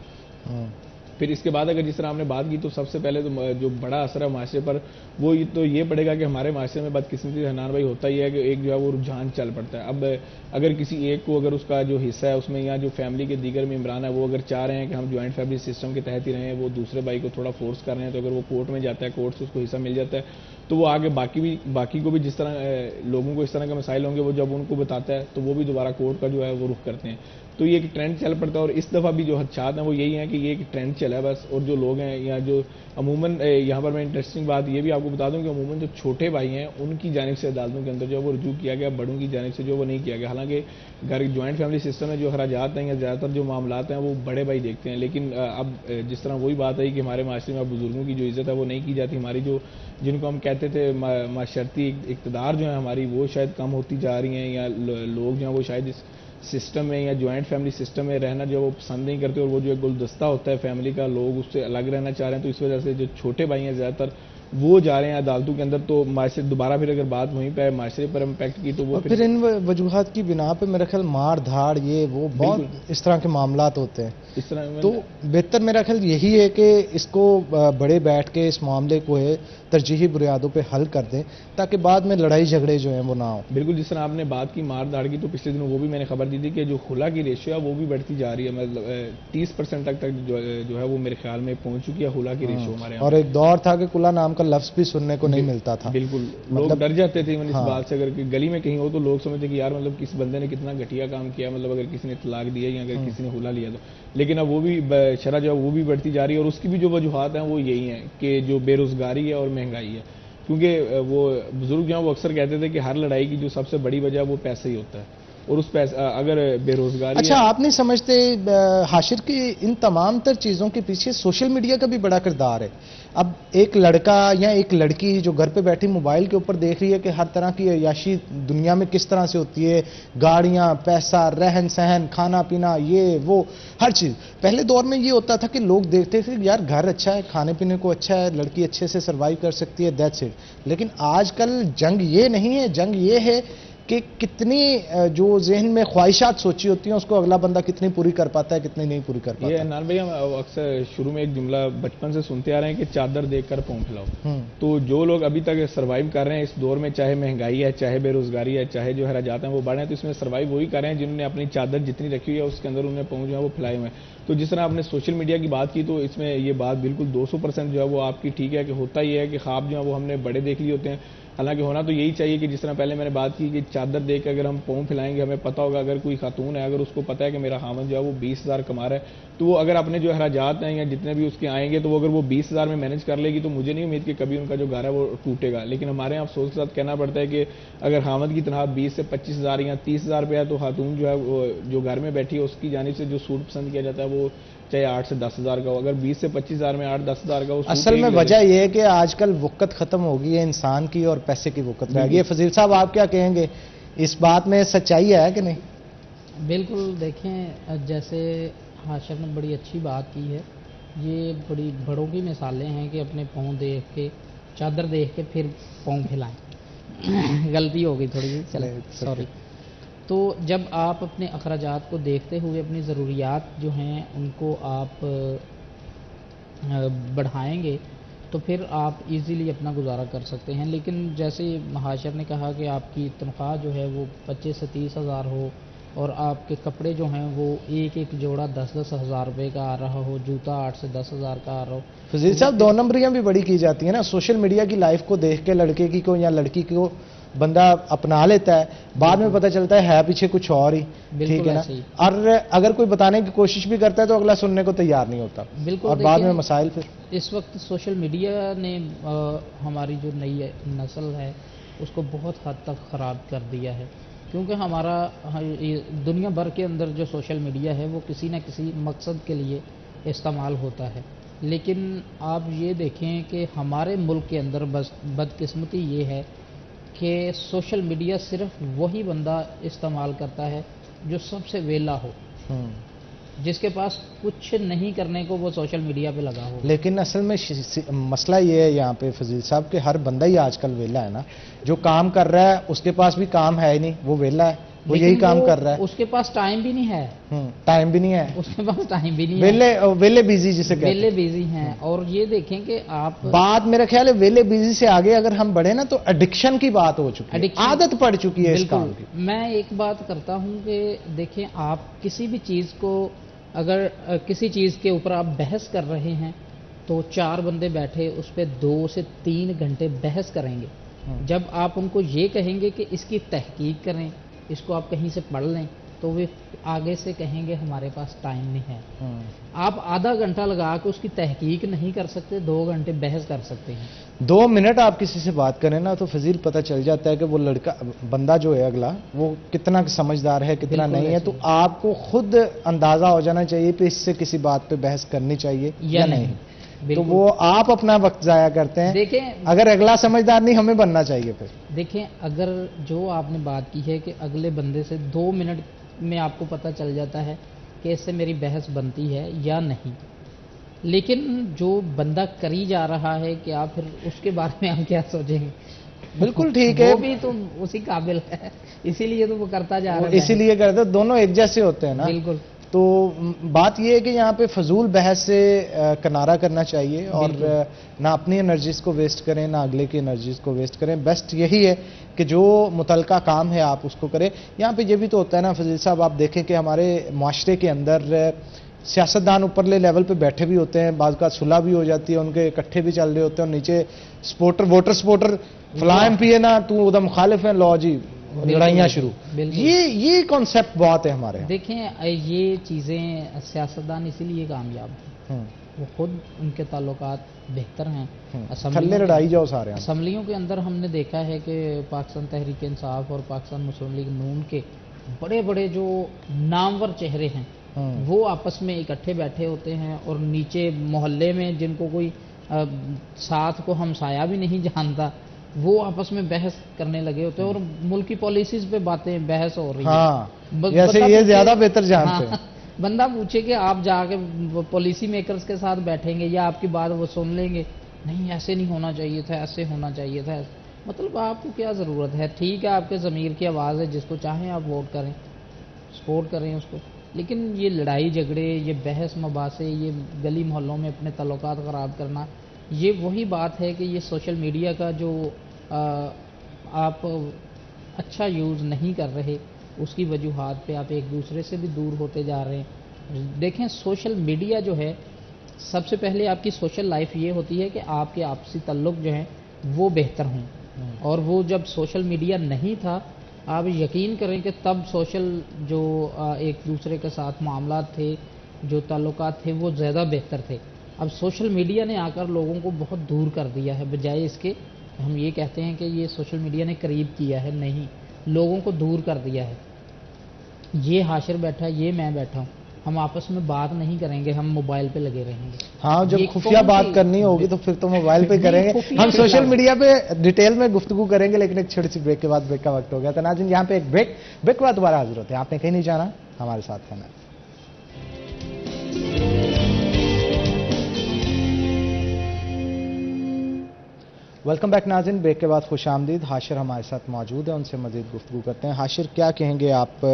پھر اس کے بعد اگر جس طرح ہم نے بات کی تو سب سے پہلے تو جو بڑا اثر ہے معاشرے پر وہ تو یہ پڑے گا کہ ہمارے معاشرے میں بدقسمتی سے حنان بھائی ہوتا ہی ہے کہ ایک جو ہے وہ رجحان چل پڑتا ہے. اب اگر کسی ایک کو اگر اس کا جو حصہ ہے اس میں یا جو فیملی کے دیگر ممبران ہے وہ اگر چاہ رہے ہیں کہ ہم جوائنٹ فیملی سسٹم کے تحت ہی رہیں، وہ دوسرے بھائی کو تھوڑا فورس کر رہے ہیں، تو اگر وہ کورٹ میں جاتا ہے، کورٹ سے اس کو حصہ مل جاتا ہے تو وہ آگے باقی کو بھی جس طرح لوگوں کو اس طرح کے مسائل ہوں گے وہ جب ان کو بتاتا ہے تو وہ بھی دوبارہ کورٹ کا جو ہے وہ رخ کرتے ہیں. تو یہ ایک ٹرینڈ چل پڑتا ہے. اور اس دفعہ بھی جو حدشات ہیں وہ یہی ہیں کہ یہ ایک ٹرینڈ چلا ہے بس. اور جو لوگ ہیں یا جو عموماً یہاں پر میں انٹرسٹنگ بات یہ بھی آپ کو بتا دوں کہ عموماً جو چھوٹے بھائی ہیں ان کی جانب سے عدالتوں کے اندر جو ہے وہ رجوع کیا گیا، بڑوں کی جانب سے جو وہ نہیں کیا گیا. حالانکہ گھر جوائنٹ فیملی سسٹم میں جو اخراجات ہیں یا زیادہ تر جو معاملات ہیں وہ بڑے بھائی دیکھتے ہیں. لیکن اب جس طرح وہی بات ہے کہ ہمارے معاشرے میں اب بزرگوں کی جو عزت ہے وہ نہیں کی جاتی. ہماری جو جن کو ہم کہتے تھے معاشرتی اقتدار جو ہے ہماری وہ شاید کم ہوتی جا رہی ہیں، یا لوگ جو ہیں وہ شاید اس سسٹم میں یا جوائنٹ فیملی سسٹم میں رہنا جو وہ پسند نہیں کرتے، اور وہ جو گلدستہ ہوتا ہے فیملی کا لوگ اس سے الگ رہنا چاہ رہے ہیں. تو اس وجہ سے جو چھوٹے بھائی ہیں زیادہ تر وہ جا رہے ہیں عدالتوں کے اندر. تو معاشرے دوبارہ پھر اگر بات وہیں پہ معاشرے پر امپیکٹ کی تو وہ پھر ان وجوہات کی بنا پہ میرا خیال مار دھاڑ یہ وہ بہت اس طرح کے معاملات ہوتے ہیں. اس طرح تو بہتر میرا خیال یہی ہے کہ اس کو بڑے بیٹھ کے اس معاملے کو ہے ترجیحی بنیادوں پہ حل کر دیں تاکہ بعد میں لڑائی جھگڑے جو ہیں وہ نہ ہوں. بالکل جس طرح آپ نے بات کی مار دھاڑ کی، تو پچھلے دنوں وہ بھی میں نے خبر دی تھی کہ جو خلا کی ریشو ہے وہ بھی بڑھتی جا رہی ہے. مطلب 30% تک جو ہے وہ میرے خیال میں پہنچ چکی ہے خلا کی ریشو ہمارے یہاں. اور ایک دور تھا کہ کلا نام کا لفظ بھی سننے کو نہیں ملتا تھا. بالکل لوگ ڈر جاتے تھے اس بات سے. اگر گلی میں کہیں ہو تو لوگ سمجھتے کہ یار مطلب کس بندے نے کتنا گھٹیا کام کیا، مطلب اگر کسی نے طلاق دیا یا اگر کسی نے خلا لیا تو. لیکن اب وہ بھی شرح جو ہے وہ بھی بڑھتی جا رہی ہے. اور اس کی بھی جو وجوہات ہیں وہ یہی ہیں کہ جو بے روزگاری ہے اور مہنگائی ہے. کیونکہ وہ بزرگ جو ہیں وہ اکثر کہتے تھے کہ ہر لڑائی کی جو سب سے بڑی وجہ ہے وہ پیسے ہی ہوتا ہے. اور اس پیسہ اگر بے روزگاری اچھا آپ نہیں سمجھتے حاشر کی ان تمام تر چیزوں کے پیچھے سوشل میڈیا کا بھی بڑا کردار ہے؟ اب ایک لڑکا یا ایک لڑکی جو گھر پہ بیٹھی موبائل کے اوپر دیکھ رہی ہے کہ ہر طرح کی عیاشی دنیا میں کس طرح سے ہوتی ہے، گاڑیاں، پیسہ، رہن سہن، کھانا پینا، یہ وہ ہر چیز. پہلے دور میں یہ ہوتا تھا کہ لوگ دیکھتے تھے یار گھر اچھا ہے، کھانے پینے کو اچھا ہے، لڑکی اچھے سے سروائیو کر سکتی ہے، دیٹس اٹ. لیکن آج کل جنگ یہ نہیں ہے، جنگ یہ ہے کہ کتنی جو ذہن میں خواہشات سوچی ہوتی ہیں اس کو اگلا بندہ کتنی پوری کر پاتا ہے، کتنی نہیں پوری کر پاتا یہ ہے. نان بھائی ہم اکثر شروع میں ایک جملہ بچپن سے سنتے آ رہے ہیں کہ چادر دیکھ کر پاؤں پھیلاؤ. تو جو لوگ ابھی تک سروائیو کر رہے ہیں اس دور میں، چاہے مہنگائی ہے، چاہے بے روزگاری ہے، چاہے جو اخراجات ہیں وہ بڑھ رہے ہیں، تو اس میں سروائیو وہی کر رہے ہیں جنہوں نے اپنی چادر جتنی رکھی ہوئی ہے اس کے اندر انہیں پاؤں جو ہے وہ پھیلائے ہوئے ہیں. تو جس طرح آپ نے سوشل میڈیا کی بات کی تو اس میں یہ بات بالکل 200% جو ہے وہ آپ کی ٹھیک ہے کہ ہوتا ہی ہے کہ خواب جو ہے وہ ہم نے بڑے دیکھ لیے ہوتے ہیں. حالانکہ ہونا تو یہی چاہیے کہ جس طرح پہلے میں نے بات کی کہ چادر دیکھ کے اگر ہم پاؤں پھیلائیں گے، ہمیں پتہ ہوگا اگر کوئی خاتون ہے اگر اس کو پتہ ہے کہ میرا خامن جو ہے وہ 20,000 کما رہا ہے تو وہ اگر اپنے جو اخراجات ہیں یا جتنے بھی اس کے آئیں گے تو وہ اگر وہ 20,000 میں مینیج کر لے گی تو مجھے نہیں امید کہ کبھی ان کا جو گھر ہے وہ ٹوٹے گا. لیکن ہمارے یہاں افسوس کے ساتھ کہنا پڑتا ہے کہ اگر خامد کی تنخواہ 20 سے 25,000 یا 30,000 روپے ہے تو خاتون جو ہے وہ جو گھر میں بیٹھی ہے اس کی جانب سے جو سوٹ پسند کیا جاتا ہے وہ چاہے 8 سے 10,000 کا ہو. اگر 20 سے 25,000 میں 8-10,000 کا ہو. اصل میں وجہ یہ ہے کہ آج کل وقت ختم ہو گئی ہے انسان کی اور پیسے کی وقت رہ گئی ہے. فضیل صاحب آپ کیا کہیں گے اس بات میں سچائی ہے کہ نہیں؟ بالکل. دیکھیں جیسے حاشر نے بڑی اچھی بات کی ہے، یہ بڑی بڑوں کی مثالیں ہیں کہ اپنے پاؤں دیکھ کے، چادر دیکھ کے پھر پاؤں پھیلائیں. غلطی ہو گئی تھوڑی سی، چلیں سوری. تو جب آپ اپنے اخراجات کو دیکھتے ہوئے اپنی ضروریات جو ہیں ان کو آپ بڑھائیں گے تو پھر آپ ایزیلی اپنا گزارا کر سکتے ہیں. لیکن جیسے حاشر نے کہا کہ آپ کی تنخواہ جو ہے وہ 25 سے 30 ہزار ہو اور آپ کے کپڑے جو ہیں وہ ایک ایک جوڑا 10-10 ہزار روپے کا آ رہا ہو، جوتا 8 سے 10 ہزار کا آ رہا ہو. فضیل صاحب 2 نمبریاں بھی بڑی کی جاتی ہیں نا سوشل میڈیا کی لائف کو دیکھ کے. لڑکے کی کو یا لڑکی کو بندہ اپنا لیتا ہے، بعد میں پتہ چلتا ہے پیچھے کچھ اور ہی. ٹھیک ہے نا؟ اور اگر کوئی بتانے کی کوشش بھی کرتا ہے تو اگلا سننے کو تیار نہیں ہوتا. بالکل. اور بعد میں مسائل پھر اس وقت سوشل میڈیا نے ہماری جو نئی نسل ہے اس کو بہت حد تک خراب کر دیا ہے، کیونکہ ہمارا دنیا بھر کے اندر جو سوشل میڈیا ہے وہ کسی نہ کسی مقصد کے لیے استعمال ہوتا ہے. لیکن آپ یہ دیکھیں کہ ہمارے ملک کے اندر بس بدقسمتی یہ ہے کہ سوشل میڈیا صرف وہی بندہ استعمال کرتا ہے جو سب سے ویلا ہو، جس کے پاس کچھ نہیں کرنے کو وہ سوشل میڈیا پہ لگا ہو. لیکن اصل میں مسئلہ یہ ہے یہاں پہ فضیل صاحب کہ ہر بندہ ہی آج کل ویلا ہے نا. جو کام کر رہا ہے اس کے پاس بھی کام ہے ہی نہیں، وہ ویلا ہے، وہ یہی کام کر رہا ہے. اس کے پاس ٹائم بھی نہیں ہے. ٹائم بھی نہیں ہے، اس کے پاس ٹائم بھی نہیں ہے. ویلے بیزی جسے کہتے ہیں، ویلے بیزی ہیں. اور یہ دیکھیں کہ آپ بات میرا خیال ہے ویلے بیزی سے آگے اگر ہم بڑھیں نا تو ایڈکشن کی بات ہو چکی ہے، عادت پڑ چکی ہے اس کام کی. میں ایک بات کرتا ہوں کہ دیکھیں آپ کسی بھی چیز کو، اگر کسی چیز کے اوپر آپ بحث کر رہے ہیں تو 4 بندے بیٹھے اس پہ 2 سے 3 گھنٹے بحث کریں گے. جب آپ ان کو یہ کہیں گے کہ اس کی تحقیق کریں، اس کو آپ کہیں سے پڑھ لیں، تو وہ آگے سے کہیں گے ہمارے پاس ٹائم نہیں ہے. آپ آدھا گھنٹہ لگا کے اس کی تحقیق نہیں کر سکتے، 2 گھنٹے بحث کر سکتے ہیں. 2 منٹ آپ کسی سے بات کریں نا تو فضیل پتہ چل جاتا ہے کہ وہ لڑکا بندہ جو ہے اگلا وہ کتنا سمجھدار ہے، کتنا نہیں ہے. تو آپ کو خود اندازہ ہو جانا چاہیے کہ اس سے کسی بات پہ بحث کرنی چاہیے یا نہیں. تو وہ آپ اپنا وقت ضائع کرتے ہیں. دیکھیں اگر اگلا سمجھدار نہیں، ہمیں بننا چاہیے. پھر دیکھیں اگر جو آپ نے بات کی ہے کہ اگلے بندے سے 2 منٹ میں آپ کو پتہ چل جاتا ہے کہ اس سے میری بحث بنتی ہے یا نہیں، لیکن جو بندہ کری جا رہا ہے کہ آپ پھر اس کے بارے میں آپ کیا سوچیں گے؟ بالکل ٹھیک ہے، وہ بھی تو اسی قابل ہے، اسی لیے تو وہ کرتا جا رہا ہے. اسی لیے کرتے، دونوں ایک جیسے ہوتے ہیں نا. بالکل. تو بات یہ ہے کہ یہاں پہ فضول بحث سے کنارہ کرنا چاہیے اور نہ اپنی انرجیز کو ویسٹ کریں نہ اگلے کی انرجیز کو ویسٹ کریں. بیسٹ یہی ہے کہ جو متعلقہ کام ہے آپ اس کو کریں. یہاں پہ یہ بھی تو ہوتا ہے نا فضیل صاحب، آپ دیکھیں کہ ہمارے معاشرے کے اندر سیاستدان اوپرلے لیول پہ بیٹھے بھی ہوتے ہیں، بعض کا صلح بھی ہو جاتی ہے، ان کے اکٹھے بھی چل رہے ہوتے ہیں، اور نیچے ووٹر فلاں ایم پی ہے نا تو ادھر مخالف ہیں، لو جی لڑائیاں شروع. یہ کانسیپٹ بہت ہے ہمارے. دیکھیں یہ چیزیں سیاستدان اسی لیے کامیاب ہیں، وہ خود ان کے تعلقات بہتر ہیں. تھلے لڑائی جاؤ سارے. اسمبلیوں کے اندر ہم نے دیکھا ہے کہ پاکستان تحریک انصاف اور پاکستان مسلم لیگ نون کے بڑے بڑے جو نامور چہرے ہیں وہ آپس میں اکٹھے بیٹھے ہوتے ہیں اور نیچے محلے میں جن کو کوئی ساتھ کو ہمسایہ بھی نہیں جانتا وہ آپس میں بحث کرنے لگے ہوتے ہیں اور ملکی پالیسیز پہ باتیں بحث ہو رہی ہیں. جیسے یہ زیادہ بہتر جانتے ہیں. بندہ پوچھے کہ آپ جا کے پالیسی میکرز کے ساتھ بیٹھیں گے یا آپ کی بات وہ سن لیں گے, نہیں ایسے نہیں ہونا چاہیے تھا, ایسے ہونا چاہیے تھا. مطلب آپ کو کیا ضرورت ہے؟ ٹھیک ہے آپ کے ضمیر کی آواز ہے, جس کو چاہیں آپ ووٹ کریں, سپورٹ کریں اس کو, لیکن یہ لڑائی جھگڑے, یہ بحث مباحثے, یہ گلی محلوں میں اپنے تعلقات خراب کرنا, یہ وہی بات ہے کہ یہ سوشل میڈیا کا جو آپ اچھا یوز نہیں کر رہے, اس کی وجوہات پہ آپ ایک دوسرے سے بھی دور ہوتے جا رہے ہیں. دیکھیں سوشل میڈیا جو ہے, سب سے پہلے آپ کی سوشل لائف یہ ہوتی ہے کہ آپ کے آپسی تعلق جو ہیں وہ بہتر ہوں, اور وہ جب سوشل میڈیا نہیں تھا آپ یقین کریں کہ تب سوشل جو ایک دوسرے کے ساتھ معاملات تھے, جو تعلقات تھے وہ زیادہ بہتر تھے. اب سوشل میڈیا نے آ کر لوگوں کو بہت دور کر دیا ہے, بجائے اس کے ہم یہ کہتے ہیں کہ یہ سوشل میڈیا نے قریب کیا ہے, نہیں, لوگوں کو دور کر دیا ہے. یہ حاشر بیٹھا, یہ میں بیٹھا ہوں, ہم آپس میں بات نہیں کریں گے, ہم موبائل پہ لگے رہیں گے. ہاں جب خفیہ بات کرنی ہوگی تو پھر تو موبائل پہ کریں گے. ہم سوشل میڈیا پہ ڈیٹیل میں گفتگو کریں گے, لیکن ایک چھوٹی سی بریک کے بعد, بریک کا وقت ہو گیا. تو ناظرین یہاں پہ ایک بریک کے بعد دوبارہ حاضر ہوتے ہیں. آپ نے کہیں نہیں جانا, ہمارے ساتھ رہنا. ویلکم بیک ناظرین, بریک کے بعد خوش آمدید. حاشر ہمارے ساتھ موجود ہیں, ان سے مزید گفتگو کرتے ہیں. حاشر کیا کہیں گے آپ,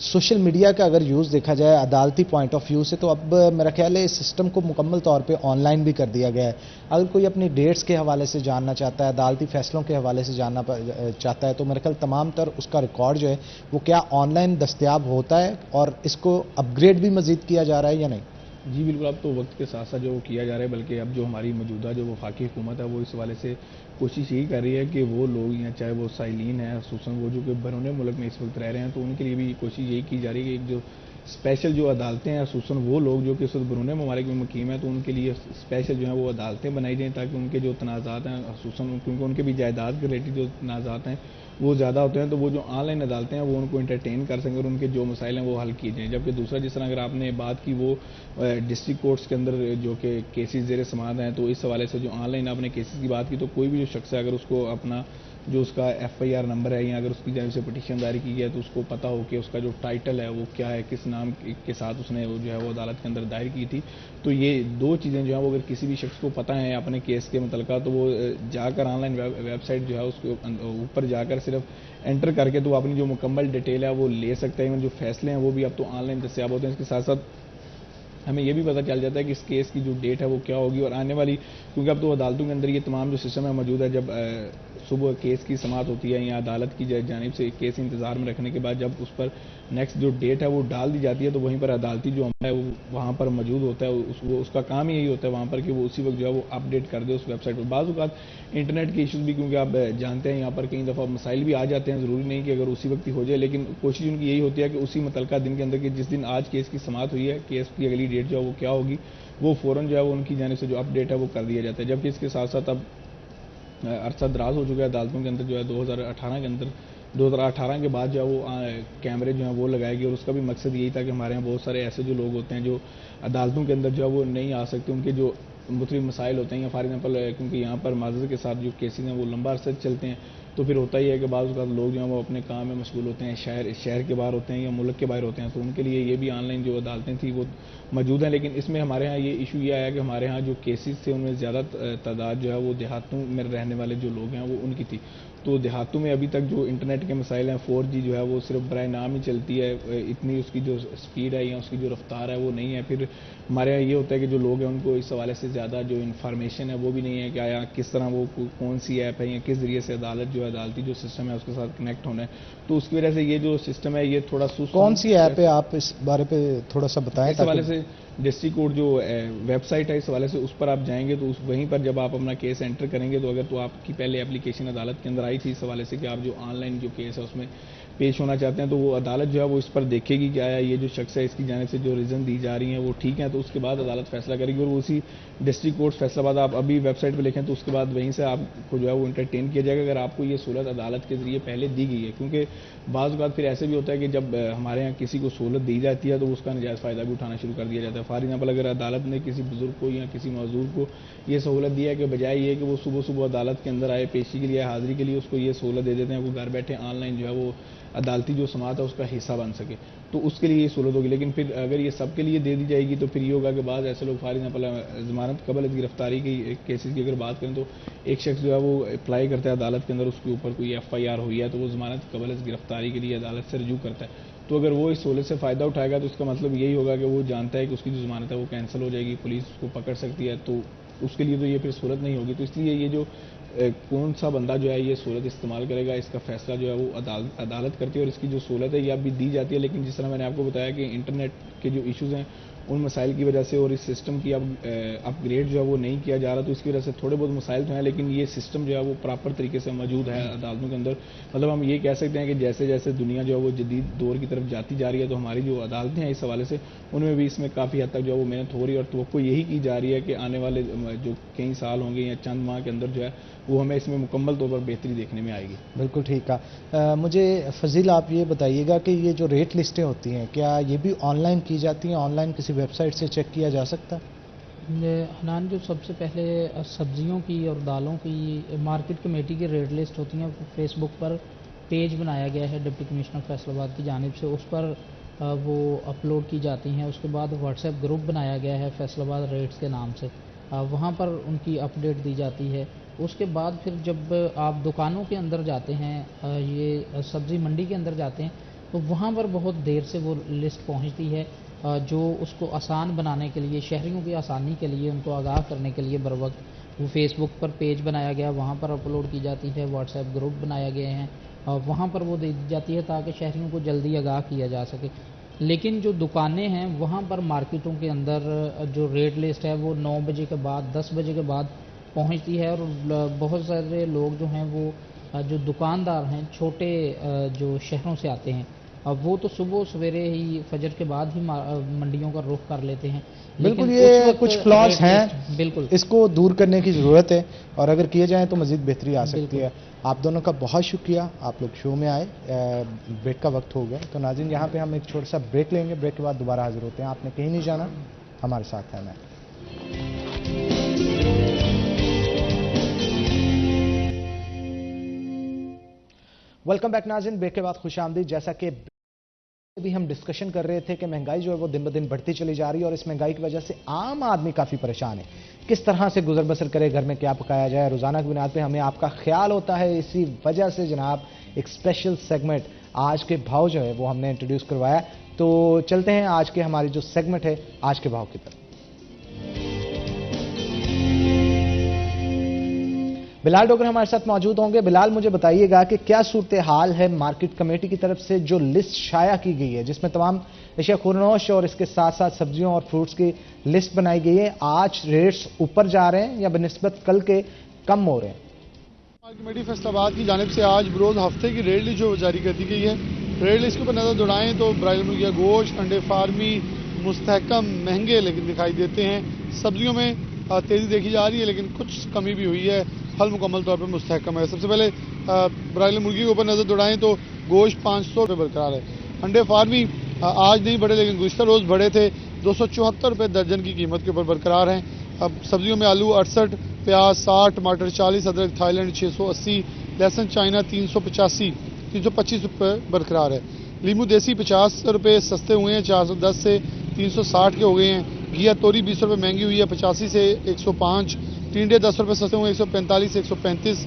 سوشل میڈیا کا اگر یوز دیکھا جائے عدالتی پوائنٹ آف ویو سے, تو اب میرا خیال ہے اس سسٹم کو مکمل طور پہ آن لائن بھی کر دیا گیا ہے. اگر کوئی اپنی ڈیٹس کے حوالے سے جاننا چاہتا ہے, عدالتی فیصلوں کے حوالے سے جاننا چاہتا ہے, تو میرا خیال تمام تر اس کا ریکارڈ جو ہے وہ کیا آن لائن دستیاب ہوتا ہے, اور اس کو اپ گریڈ بھی مزید کیا جا رہا ہے یا نہیں؟ جی بالکل, اب تو وقت کے ساتھ ساتھ جو کیا جا رہا ہے, بلکہ اب جو ہماری موجودہ جو وفاقی حکومت ہے وہ اس حوالے سے کوشش یہی کر رہی ہے کہ وہ لوگ, یا چاہے وہ سائلین ہیں, خصوصاً وہ جو کہ بیرون ملک میں اس وقت رہ رہے ہیں, تو ان کے لیے بھی کوشش یہی کی جا رہی ہے کہ ایک جو اسپیشل جو عدالتیں ہیں, خصوصاً وہ لوگ جو کہ اس وقت بیرون ممالک میں مقیم ہیں, تو ان کے لیے اسپیشل جو ہیں وہ عدالتیں بنائی جائیں, تاکہ ان کے جو تنازعات ہیں, خصوصاً کیونکہ ان کے بھی جائیداد کے ریلیٹڈ جو تنازعات ہیں وہ زیادہ ہوتے ہیں, تو وہ جو آن لائن عدالتیں ہیں وہ ان کو انٹرٹین کر سکیں اور ان کے جو مسائل ہیں وہ حل کیے جائیں. جبکہ دوسرا, جس طرح اگر آپ نے بات کی وہ ڈسٹرکٹ کورٹس کے اندر جو کہ کیسز زیر سماعت ہیں, تو اس حوالے سے جو آن لائن آپ نے کیسز کی بات کی, تو کوئی بھی جو شخص ہے اگر اس کو اپنا جو اس کا FIR نمبر ہے, یا اگر اس کی جانب سے پٹیشن دائر کی گئی ہے, تو اس کو پتہ ہو کہ اس کا جو ٹائٹل ہے وہ کیا ہے, کس نام کے ساتھ اس نے وہ جو ہے وہ عدالت کے اندر دائر کی تھی. تو یہ دو چیزیں جو ہیں وہ اگر کسی بھی شخص کو پتہ ہیں اپنے کیس کے متعلقہ, تو وہ جا کر آن لائن ویب سائٹ جو ہے اس کے اوپر جا کر صرف انٹر کر کے تو وہ اپنی جو مکمل ڈیٹیل ہے وہ لے سکتے ہیں. جو فیصلے ہیں وہ بھی اب تو آن لائن دستیاب ہوتے ہیں. اس کے ساتھ ساتھ ہمیں یہ بھی پتہ چل جاتا ہے کہ اس کیس کی جو ڈیٹ ہے وہ کیا ہوگی, اور آنے والی, کیونکہ اب تو عدالتوں کے اندر یہ تمام جو سسٹم ہے موجود ہے, جب صبح کیس کی سماعت ہوتی ہے یا عدالت کی جانب سے کیس انتظار میں رکھنے کے بعد جب اس پر نیکسٹ جو ڈیٹ ہے وہ ڈال دی جاتی ہے, تو وہیں پر عدالتی جو عملہ ہے وہ وہاں پر موجود ہوتا ہے. اس کا کام یہی ہوتا ہے وہاں پر کہ وہ اسی وقت جو ہے وہ اپ ڈیٹ کر دے اس ویب سائٹ پر. بعض اوقات انٹرنیٹ کے ایشوز بھی, کیونکہ آپ جانتے ہیں یہاں پر کئی دفعہ مسائل بھی آ جاتے ہیں, ضروری نہیں کہ اگر اسی وقت ہی ہو جائے, لیکن کوشش ان کی یہی ہوتی ہے کہ اسی متعلقہ دن کے اندر کہ جس دن آج کیس کی سماعت ہوئی ہے, کیس کی اگلی ڈیٹ جو ہے وہ کیا ہوگی, وہ فوراً جو ہے وہ ان کی جانب سے جو اپ ڈیٹ ہے وہ کر دیا جاتا ہے. جبکہ اس کے ساتھ ساتھ اب عرصہ دراز ہو چکا ہے عدالتوں کے اندر جو ہے 2018 کے اندر, 2018 کے بعد جو ہے وہ کیمرے جو ہیں وہ لگائے گئے, اور اس کا بھی مقصد یہی تھا کہ ہمارے یہاں بہت سارے ایسے جو لوگ ہوتے ہیں جو عدالتوں کے اندر جو ہے وہ نہیں آ سکتے, ان کے جو مختلف مسائل ہوتے ہیں, یا فار ایگزامپل کیونکہ یہاں پر معذرت کے ساتھ جو کیسز ہیں وہ لمبا عرصہ چلتے ہیں, تو پھر ہوتا ہی ہے کہ بعض اوقات لوگ جو ہیں وہ اپنے کام میں مشغول ہوتے ہیں, شہر کے باہر ہوتے ہیں یا ملک کے باہر ہوتے ہیں, تو ان کے لیے یہ بھی آن لائن جو عدالتیں تھیں وہ موجود ہیں. لیکن اس میں ہمارے ہاں یہ ایشو یہ آیا کہ ہمارے ہاں جو کیسز تھے ان میں زیادہ تعداد جو ہے وہ دیہاتوں میں رہنے والے جو لوگ ہیں وہ ان کی تھی. تو دیہاتوں میں ابھی تک جو انٹرنیٹ کے مسائل ہیں, 4G جو ہے وہ صرف برائے نام ہی چلتی ہے, اتنی اس کی جو سپیڈ ہے یا اس کی جو رفتار ہے وہ نہیں ہے. پھر ہمارے یہاں یہ ہوتا ہے کہ جو لوگ ہیں ان کو اس حوالے سے زیادہ جو انفارمیشن ہے وہ بھی نہیں ہے کہ آیا کس طرح وہ کون سی ایپ ہے یا کس ذریعے سے عدالت جو ہے عدالتی جو سسٹم ہے اس کے ساتھ کنیکٹ ہونا ہے. تو اس کی وجہ سے یہ جو سسٹم ہے یہ تھوڑا سست. کون سی ایپ ہے, آپ اس بارے پہ تھوڑا سا بتائیں. اس حوالے سے ڈسٹرکٹ کورٹ جو ویب سائٹ ہے, اس حوالے سے اس پر آپ جائیں گے تو وہیں پر جب آپ اپنا کیس انٹر کریں گے, تو اگر تو آپ کی پہلے اپلیکیشن عدالت کے اندر آئی تھی اس حوالے سے کہ آپ جو آن لائن جو کیس ہے اس میں پیش ہونا چاہتے ہیں تو وہ عدالت جو ہے وہ اس پر دیکھے گی کہ آیا یہ جو شخص ہے اس کی جانب سے جو ریزن دی جا رہی ہیں وہ ٹھیک ہیں، تو اس کے بعد عدالت فیصلہ کرے گی، اور وہ اسی ڈسٹرکٹ کورٹ فیصلہ آباد آپ ابھی ویب سائٹ پہ لکھیں تو اس کے بعد وہیں سے آپ کو جو ہے وہ انٹرٹین کیا جائے گا اگر آپ کو یہ سہولت عدالت کے ذریعے پہلے دی گئی ہے. کیونکہ بعض اوقات پھر ایسے بھی ہوتا ہے کہ جب ہمارے یہاں کسی کو سہولت دی جاتی ہے تو اس کا نجائز فائدہ بھی اٹھانا شروع کر دیا جاتا ہے. فار ایگزامپل اگر عدالت نے کسی بزرگ کو یا کسی معذور کو یہ سہولت دی ہے کہ بجائے یہ کہ وہ صبح صبح عدالت کے اندر آئے پیشی کے لیے حاضری کے لیے، اس کو یہ سہولت دے دیتے ہیں وہ گھر بیٹھے آن لائن جو ہے وہ عدالتی جو سماعت ہے اس کا حصہ بن سکے، تو اس کے لیے یہ سہولت ہوگی. لیکن پھر اگر یہ سب کے لیے دے دی جائے گی تو پھر یہ ہوگا کہ بعض ایسے لوگ فار ایگزامپل ضمانت قبل گرفتاری کی کیسز کی اگر بات کریں تو ایک شخص جو ہے وہ اپلائی کرتا ہے عدالت کے اندر، اس کے اوپر کوئی FIR ہوئی ہے تو وہ ضمانت قبل گرفتاری کے لیے عدالت سے رجوع کرتا ہے. تو اگر وہ اس سہولت سے فائدہ اٹھائے گا تو اس کا مطلب یہی ہوگا کہ وہ جانتا ہے کہ اس کی جو ضمانت ہے وہ کینسل ہو جائے گی، پولیس اس کو پکڑ سکتی ہے، تو اس کے لیے تو یہ پھر سہولت نہیں ہوگی. تو اس لیے یہ جو کون سا بندہ جو ہے یہ سہولت استعمال کرے گا اس کا فیصلہ جو ہے وہ عدالت کرتی ہے، اور اس کی جو سہولت ہے یہ اب بھی دی جاتی ہے. لیکن جس طرح میں نے آپ کو بتایا کہ انٹرنیٹ کے جو ایشوز ہیں ان مسائل کی وجہ سے اور اس سسٹم کی اب اپ گریڈ جو ہے وہ نہیں کیا جا رہا، تو اس کی وجہ سے تھوڑے بہت مسائل تو ہیں، لیکن یہ سسٹم جو ہے وہ پراپر طریقے سے موجود ہے عدالتوں کے اندر. مطلب ہم یہ کہہ سکتے ہیں کہ جیسے جیسے دنیا جو ہے وہ جدید دور کی طرف جاتی جا رہی ہے تو ہماری جو عدالتیں ہیں اس حوالے سے ان میں بھی اس میں کافی حد تک جو ہے وہ محنت ہو رہی ہے، اور توقع یہی کی جا رہی ہے کہ آنے والے جو کئی سال ہوں گے یا چند ماہ کے اندر جو ہے وہ ہمیں اس میں مکمل طور پر بہتری دیکھنے میں آئے گی. بالکل ٹھیک ہے. مجھے فضیل آپ یہ بتائیے گا کہ یہ جو ریٹ لسٹیں ہوتی ہیں کیا یہ بھی آن لائن کی جاتی ہیں؟ آن لائن کسی ویب سائٹ سے چیک کیا جا سکتا ہے؟ حنان، جو سب سے پہلے سبزیوں کی اور دالوں کی مارکیٹ کمیٹی کی ریٹ لسٹ ہوتی ہیں، فیس بک پر پیج بنایا گیا ہے ڈپٹی کمشنر فیصل آباد کی جانب سے، اس پر وہ اپلوڈ کی جاتی ہیں. اس کے بعد واٹس ایپ گروپ بنایا گیا ہے فیصل آباد ریٹس کے نام سے، وہاں پر ان کی اپڈیٹ دی جاتی ہے. اس کے بعد پھر جب آپ دکانوں کے اندر جاتے ہیں، یہ سبزی منڈی کے اندر جاتے ہیں تو وہاں پر بہت دیر سے وہ لسٹ پہنچتی ہے، جو اس کو آسان بنانے کے لیے، شہریوں کی آسانی کے لیے، ان کو آگاہ کرنے کے لیے بروقت وہ فیس بک پر پیج بنایا گیا، وہاں پر اپلوڈ کی جاتی ہے. واٹس ایپ گروپ بنایا گئے ہیں، وہاں پر وہ دی جاتی ہے تاکہ شہریوں کو جلدی آگاہ کیا جا سکے. لیکن جو دکانیں ہیں وہاں پر مارکیٹوں کے اندر جو ریٹ لسٹ ہے وہ 9 بجے کے بعد 10 بجے کے بعد پہنچتی ہے، اور بہت سارے لوگ جو ہیں وہ جو دکاندار ہیں چھوٹے جو شہروں سے آتے ہیں وہ تو صبح سویرے ہی فجر کے بعد ہی منڈیوں کا رخ کر لیتے ہیں. بالکل یہ کچھ فلاز ہیں، بالکل اس کو دور کرنے کی ضرورت ہے، اور اگر کیے جائیں تو مزید بہتری آ سکتی ہے. آپ دونوں کا بہت شکریہ، آپ لوگ شو میں آئے. بریک کا وقت ہو گیا تو ناظرین یہاں پہ ہم ایک چھوٹا سا بریک لیں گے، بریک کے بعد دوبارہ حاضر ہوتے ہیں. آپ نے کہیں نہیں جانا، ہمارے ساتھ ہے. میں ویلکم بیک ناظرین، بریک کے بعد خوش آمدید. جیسا کہ بھی ہم ڈسکشن کر رہے تھے کہ مہنگائی جو ہے وہ دن بدن بڑھتی چلی جا رہی ہے، اور اس مہنگائی کی وجہ سے عام آدمی کافی پریشان ہے. کس طرح سے گزر بسر کرے، گھر میں کیا پکایا جائے، روزانہ کی بنیاد پہ ہمیں آپ کا خیال ہوتا ہے. اسی وجہ سے جناب ایک اسپیشل سیگمنٹ آج کے بھاؤ جو ہے وہ ہم نے انٹروڈیوس کروایا. تو چلتے ہیں آج کے ہماری جو سیگمنٹ ہے آج کے بھاؤ کی طرف. بلال ڈوگر ہمارے ساتھ موجود ہوں گے. بلال مجھے بتائیے گا کہ کیا صورتحال ہے مارکیٹ کمیٹی کی طرف سے جو لسٹ شائع کی گئی ہے جس میں تمام اشیاء خورنوش اور اس کے ساتھ ساتھ سبزیوں اور فروٹس کی لسٹ بنائی گئی ہے. آج ریٹس اوپر جا رہے ہیں یا بنسبت کل کے کم ہو رہے ہیں؟ مارکیٹ کمیٹی فیصل آباد کی جانب سے آج بروز ہفتے کی ریٹ لسٹ جو جاری کر دی گئی ہے. ریٹ لسٹ کے اوپر نظر دوڑائیں تو برائل مرغی گوشت، انڈے فارمی مستحکم مہنگے لیکن دکھائی دیتے ہیں. سبزیوں میں تیزی دیکھی جا رہی ہے لیکن کچھ کمی بھی ہوئی ہے. پھل مکمل طور پر مستحکم ہے. سب سے پہلے برائل مرغی کے اوپر نظر دوڑائیں تو گوشت 500 روپے برقرار ہے. انڈے فارمی آج نہیں بڑھے لیکن گزشتہ روز بڑھے تھے، 274 روپے درجن کی قیمت کے اوپر برقرار ہیں. اب سبزیوں میں آلو 68، پیاز 60، ٹماٹر 40، ادرک تھائی لینڈ 680، لہسن چائنا 385 روپے برقرار ہے. لیمو دیسی 50 روپے سستے ہوئے ہیں، 410 سے 360 کے ہو گئے ہیں. گھیا توری 20 روپے مہنگی ہوئی ہے، 85 سے 105. ٹینڈے 10 روپے سستے ہوئے ہیں، 145 سے 135.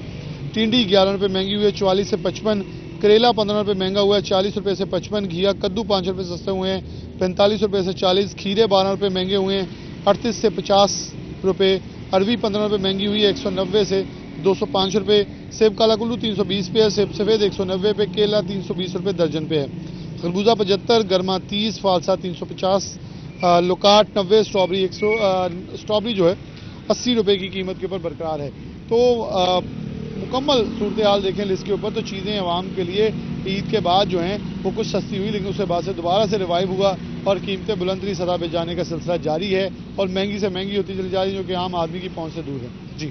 ٹینڈی 11 روپے مہنگی ہوئی ہے، 44 سے 55. کریلا 15 روپے مہنگا ہوا ہے، 40 روپے سے 55. گھیا کدو 5 روپے سستے ہوئے ہیں، 45 روپے سے 40. کھیرے 12 روپے مہنگے ہوئے ہیں، 38 سے 50 روپے. عربی 15 روپے مہنگی ہوئی ہے، 190 سے 205 روپے. سیب کالا کلو 320 پہ ہے، سیب سفید 190 پہ. کیلا 320 روپے درجن پہ ہے. خربوزہ 75، گرما 30، فالسا 350، لوکاٹ 90، اسٹرابری جو ہے 80 روپے کی قیمت کے اوپر برقرار ہے. تو مکمل صورتحال دیکھیں لسٹ کے اوپر تو چیزیں عوام کے لیے عید کے بعد جو ہیں وہ کچھ سستی ہوئی، لیکن اس کے بعد سے دوبارہ سے ریوائیو ہوا اور قیمتیں بلندری سطح پہ جانے کا سلسلہ جاری ہے اور مہنگی سے مہنگی ہوتی چلی جا رہی ہے، جو کہ عام آدمی کی پہنچ سے دور ہے. جی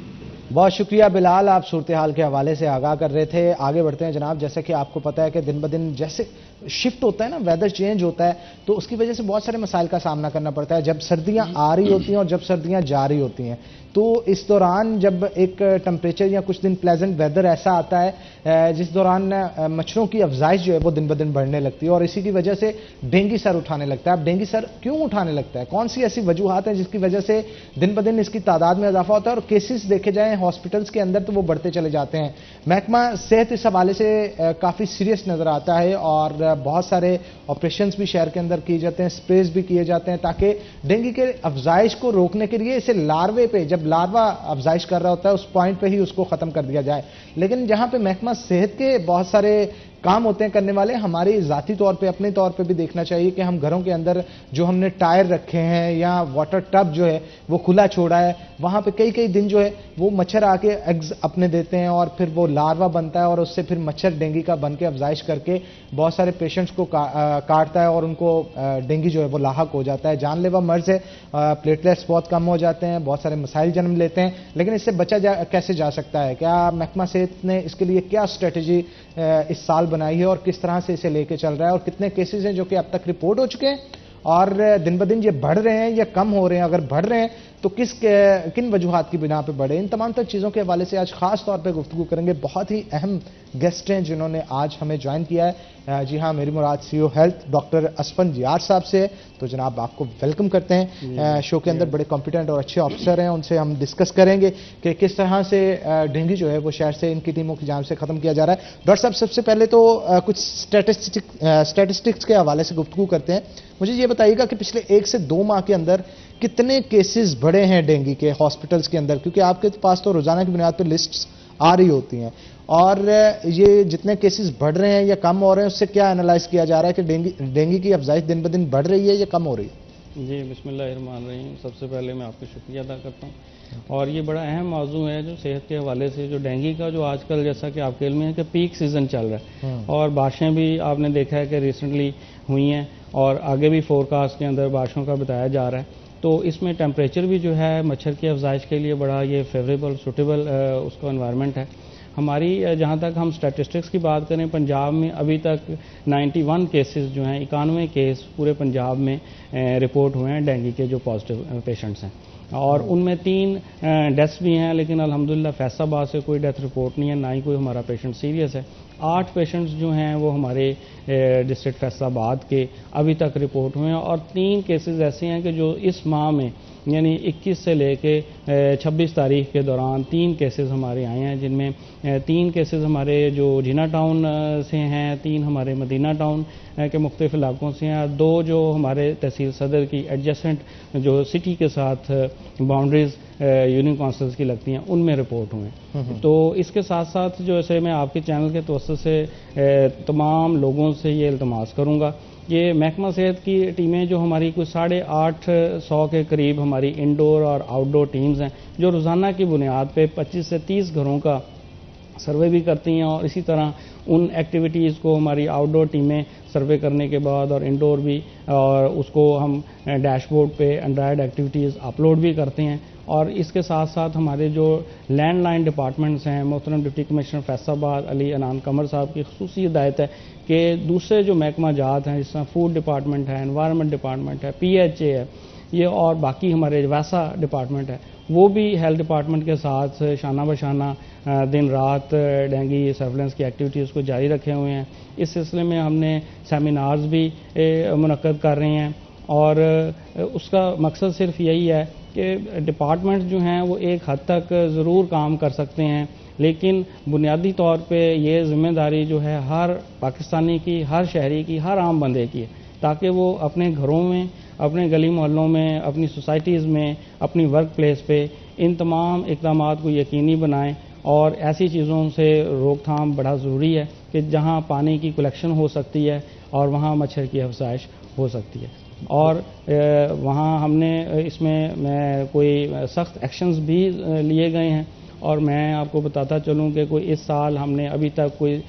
بہت شکریہ بلال، آپ صورتحال کے حوالے سے آگاہ کر رہے تھے. آگے بڑھتے ہیں جناب. جیسے کہ آپ کو پتہ ہے کہ دن بدن جیسے شفٹ ہوتا ہے نا، ویدر چینج ہوتا ہے، تو اس کی وجہ سے بہت سارے مسائل کا سامنا کرنا پڑتا ہے. جب سردیاں آ رہی ہوتی ہیں اور جب سردیاں جا رہی ہوتی ہیں، تو اس دوران جب ایک ٹمپریچر یا کچھ دن پلیزنٹ ویدر ایسا آتا ہے جس دوران مچھروں کی افزائش جو ہے وہ دن بدن بڑھنے لگتی ہے اور اسی کی وجہ سے ڈینگی سر اٹھانے لگتا ہے. اب ڈینگی سر کیوں اٹھانے لگتا ہے؟ کون سی ایسی وجوہات ہیں جس کی وجہ سے دن بدن اس کی تعداد میں اضافہ ہوتا ہے اور کیسز دیکھے جائیں ہاسپٹلس کے اندر تو وہ بڑھتے چلے جاتے ہیں؟ محکمہ صحت اس حوالے سے کافی سیریس نظر آتا ہے اور بہت سارے آپریشنز بھی شہر کے اندر کیے جاتے ہیں، اسپریز بھی کیے جاتے ہیں تاکہ ڈینگی کے افزائش کو روکنے کے لیے اسے لاروے پہ، جب لاروا افزائش کر رہا ہوتا ہے اس پوائنٹ پہ ہی اس کو ختم کر دیا جائے. لیکن جہاں پہ محکمہ صحت کے بہت سارے کام ہوتے ہیں کرنے والے، ہماری ذاتی طور پہ اپنے طور پہ بھی دیکھنا چاہیے کہ ہم گھروں کے اندر جو ہم نے ٹائر رکھے ہیں یا واٹر ٹب جو ہے وہ کھلا چھوڑا ہے، وہاں پہ کئی دن جو ہے وہ مچھر آ کے ایگز اپنے دیتے ہیں اور پھر وہ لاروا بنتا ہے اور اس سے پھر مچھر ڈینگی کا بن کے افزائش کر کے بہت سارے پیشنٹس کو کاٹتا ہے اور ان کو ڈینگی جو ہے وہ لاحق ہو جاتا ہے. جان لیوا مرض ہے، پلیٹلیٹس بہت کم ہو جاتے ہیں، بہت سارے مسائل جنم لیتے ہیں. لیکن اس سے بچا کیسے جا سکتا ہے؟ کیا محکمہ صحت نے اس کے لیے کیا اسٹریٹجی اس سال بنائی ہے اور کس طرح سے اسے لے کے چل رہا ہے اور کتنے کیسز ہیں جو کہ اب تک رپورٹ ہو چکے ہیں اور دن بدن یہ بڑھ رہے ہیں یا کم ہو رہے ہیں؟ اگر بڑھ رہے ہیں تو کن وجوہات کی بنا پہ بڑھے؟ ان تمام تر چیزوں کے حوالے سے آج خاص طور پہ گفتگو کریں گے. بہت ہی اہم گیسٹ ہیں جنہوں نے آج ہمیں جوائن کیا ہے. جی ہاں، میری مراد سی او ہیلتھ ڈاکٹر اسفند یار صاحب سے. تو جناب آپ کو ویلکم کرتے ہیں شو کے اندر. بڑے کمپیٹنٹ اور اچھے آفیسر ہیں، ان سے ہم ڈسکس کریں گے کہ کس طرح سے ڈینگی جو ہے وہ شہر سے ان کی ٹیموں کی جانب سے ختم کیا جا رہا ہے. ڈاکٹر صاحب سب سے پہلے تو کچھ اسٹیٹسٹکس کے حوالے سے گفتگو کرتے ہیں. مجھے یہ بتائیے گا کہ پچھلے 1 سے 2 ماہ کے اندر کتنے کیسز بڑھے ہیں ڈینگی کے ہاسپٹلس کے اندر؟ کیونکہ آپ کے پاس تو روزانہ کی بنیاد پہ لسٹس آ رہی ہوتی ہیں اور یہ جتنے کیسز بڑھ رہے ہیں یا کم ہو رہے ہیں اس سے کیا انالائز کیا جا رہا ہے کہ ڈینگی کی افزائش دن بدن بڑھ رہی ہے یا کم ہو رہی ہے؟ جی بسم اللہ الرحمن الرحیم. سب سے پہلے میں آپ کا شکریہ ادا کرتا ہوں اور یہ بڑا اہم موضوع ہے جو صحت کے حوالے سے، جو ڈینگی کا جو آج کل جیسا کہ آپ کے علم میں ہے کہ پیک سیزن چل رہا ہے اور بارشیں بھی آپ نے دیکھا ہے کہ ریسنٹلی ہوئی ہیں اور آگے بھی فور کاسٹ کے اندر بارشوں کا بتایا جا رہا ہے. تو اس میں ٹیمپریچر بھی جو ہے مچھر کی افزائش کے لیے بڑا یہ فیوریبل سوٹیبل اس کا انوائرمنٹ ہے. ہماری جہاں تک ہم اسٹیٹسٹکس کی بات کریں، پنجاب میں ابھی تک 91 کیسز جو ہیں، 91 کیس پورے پنجاب میں رپورٹ ہوئے ہیں ڈینگی کے جو پازیٹیو پیشنٹس ہیں اور ان میں 3 ڈیتھس بھی ہیں. لیکن الحمدللہ فیصل آباد سے کوئی ڈیتھ رپورٹ نہیں ہے، نہ ہی کوئی ہمارا پیشنٹ سیریس ہے. 8 پیشنٹس جو ہیں وہ ہمارے ڈسٹرکٹ فیصل آباد کے ابھی تک رپورٹ ہوئے ہیں اور 3 کیسز ایسے ہیں کہ جو اس ماہ میں یعنی 21 سے لے کے 26 تاریخ کے دوران 3 کیسز ہمارے آئے ہیں، جن میں 3 کیسز ہمارے جو جینا ٹاؤن سے ہیں، 3 ہمارے مدینہ ٹاؤن کے مختلف علاقوں سے ہیں اور 2 جو ہمارے تحصیل صدر کی ایڈجسٹنٹ جو سٹی کے ساتھ باؤنڈریز یونین کونسلز کی لگتی ہیں ان میں رپورٹ ہوئے. تو اس کے ساتھ ساتھ جو ایسے میں آپ کے چینل کے توسط سے تمام لوگوں سے یہ التماس کروں گا، یہ محکمہ صحت کی ٹیمیں جو ہماری کوئی 850 کے قریب ہماری انڈور اور آؤٹ ڈور ٹیمز ہیں جو روزانہ کی بنیاد پہ 25 سے 30 گھروں کا سروے بھی کرتی ہیں اور اسی طرح ان ایکٹیویٹیز کو ہماری آؤٹ ڈور ٹیمیں سروے کرنے کے بعد اور انڈور بھی، اور اس کو ہم ڈیش بورڈ پہ اینڈرائڈ ایکٹیویٹیز اپلوڈ بھی کرتے ہیں. اور اس کے ساتھ ساتھ ہمارے جو لینڈ لائن ڈپارٹمنٹس ہیں، محترم ڈپٹی کمشنر فیصل آباد علی عنان قمر صاحب کی خصوصی ہدایت ہے کہ دوسرے جو محکمہ جات ہیں جس طرح فوڈ ڈپارٹمنٹ ہے، انوائرمنٹ ڈپارٹمنٹ ہے، PHA ہے، یہ اور باقی ہمارے ویسا ڈپارٹمنٹ ہے، وہ بھی ہیلتھ ڈپارٹمنٹ کے ساتھ شانہ بشانہ دن رات ڈینگی سرویلنس کی ایکٹیویٹیز کو جاری رکھے ہوئے ہیں. اس سلسلے میں ہم نے سیمینارز بھی منعقد کر رہے ہیں اور اس کا مقصد صرف یہی ہے کہ ڈپارٹمنٹ جو ہیں وہ ایک حد تک ضرور کام کر سکتے ہیں، لیکن بنیادی طور پہ یہ ذمہ داری جو ہے ہر پاکستانی کی، ہر شہری کی، ہر عام بندے کی ہے، تاکہ وہ اپنے گھروں میں، اپنے گلی محلوں میں، اپنی سوسائٹیز میں، اپنی ورک پلیس پہ ان تمام اقدامات کو یقینی بنائیں. اور ایسی چیزوں سے روک تھام بڑا ضروری ہے کہ جہاں پانی کی کلیکشن ہو سکتی ہے اور وہاں مچھر کی افزائش ہو سکتی ہے. اور وہاں ہم نے اس میں کوئی سخت ایکشنز بھی لیے گئے ہیں اور میں آپ کو بتاتا چلوں کہ کوئی اس سال ہم نے ابھی تک کوئی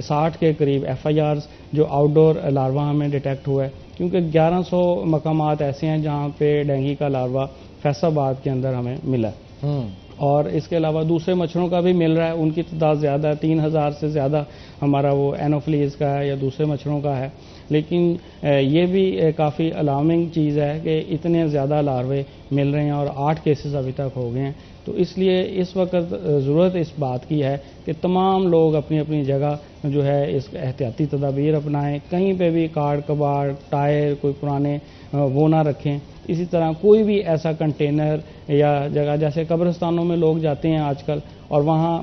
60 کے قریب FIRs جو آؤٹ ڈور لاروا ہمیں ڈیٹیکٹ ہوا ہے، کیونکہ 1100 مقامات ایسے ہیں جہاں پہ ڈینگی کا لاروا فیصل آباد کے اندر ہمیں ملا ہے، اور اس کے علاوہ دوسرے مچھروں کا بھی مل رہا ہے، ان کی تعداد زیادہ ہے، 3000 سے زیادہ ہمارا وہ اینوفلیز کا ہے یا دوسرے مچھروں کا ہے، لیکن یہ بھی کافی الارمنگ چیز ہے کہ اتنے زیادہ لاروے مل رہے ہیں اور 8 کیسز ابھی تک ہو گئے ہیں۔ تو اس لیے اس وقت ضرورت اس بات کی ہے کہ تمام لوگ اپنی اپنی جگہ جو ہے اس احتیاطی تدابیر اپنائیں، کہیں پہ بھی کاٹ کباڑ ٹائر کوئی پرانے وہ نہ رکھیں، اسی طرح کوئی بھی ایسا کنٹینر یا جگہ جیسے قبرستانوں میں لوگ جاتے ہیں آج کل، اور وہاں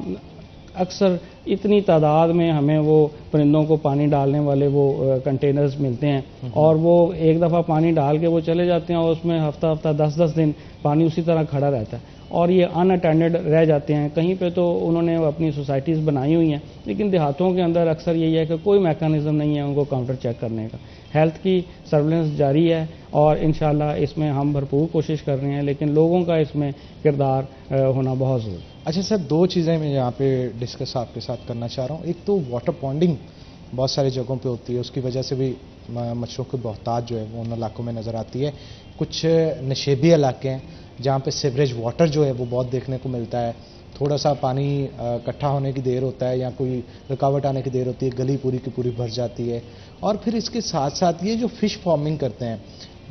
اکثر اتنی تعداد میں ہمیں وہ پرندوں کو پانی ڈالنے والے وہ کنٹینرز ملتے ہیں، اور وہ ایک دفعہ پانی ڈال کے وہ چلے جاتے ہیں اور اس میں ہفتہ 10 دن پانی اسی طرح کھڑا رہتا ہے اور یہ ان اٹینڈڈ رہ جاتے ہیں۔ کہیں پہ تو انہوں نے اپنی سوسائٹیز بنائی ہوئی ہیں، لیکن دیہاتوں کے اندر اکثر یہی ہے کہ کوئی میکانزم نہیں ہے ان کو کاؤنٹر چیک کرنے کا۔ ہیلتھ کی سرویلنس جاری ہے اور انشاءاللہ اس میں ہم بھرپور کوشش کر رہے ہیں، لیکن لوگوں کا اس میں کردار ہونا بہت ضروری ہے۔ اچھا سر، 2 چیزیں میں یہاں پہ ڈسکس آپ کے ساتھ کرنا چاہ رہا ہوں۔ ایک تو واٹر پونڈنگ بہت ساری جگہوں پہ ہوتی ہے، اس کی وجہ سے بھی مچھروں کی بہتات جو ہے وہ ان علاقوں میں نظر آتی ہے۔ کچھ نشیبی علاقے ہیں جہاں پہ سیوریج واٹر جو ہے وہ بہت دیکھنے کو ملتا ہے، تھوڑا سا پانی اکٹھا ہونے کی دیر ہوتا ہے یا کوئی رکاوٹ آنے کی دیر ہوتی ہے، گلی پوری کی پوری بھر جاتی ہے۔ اور پھر اس کے ساتھ ساتھ یہ جو فش فارمنگ کرتے ہیں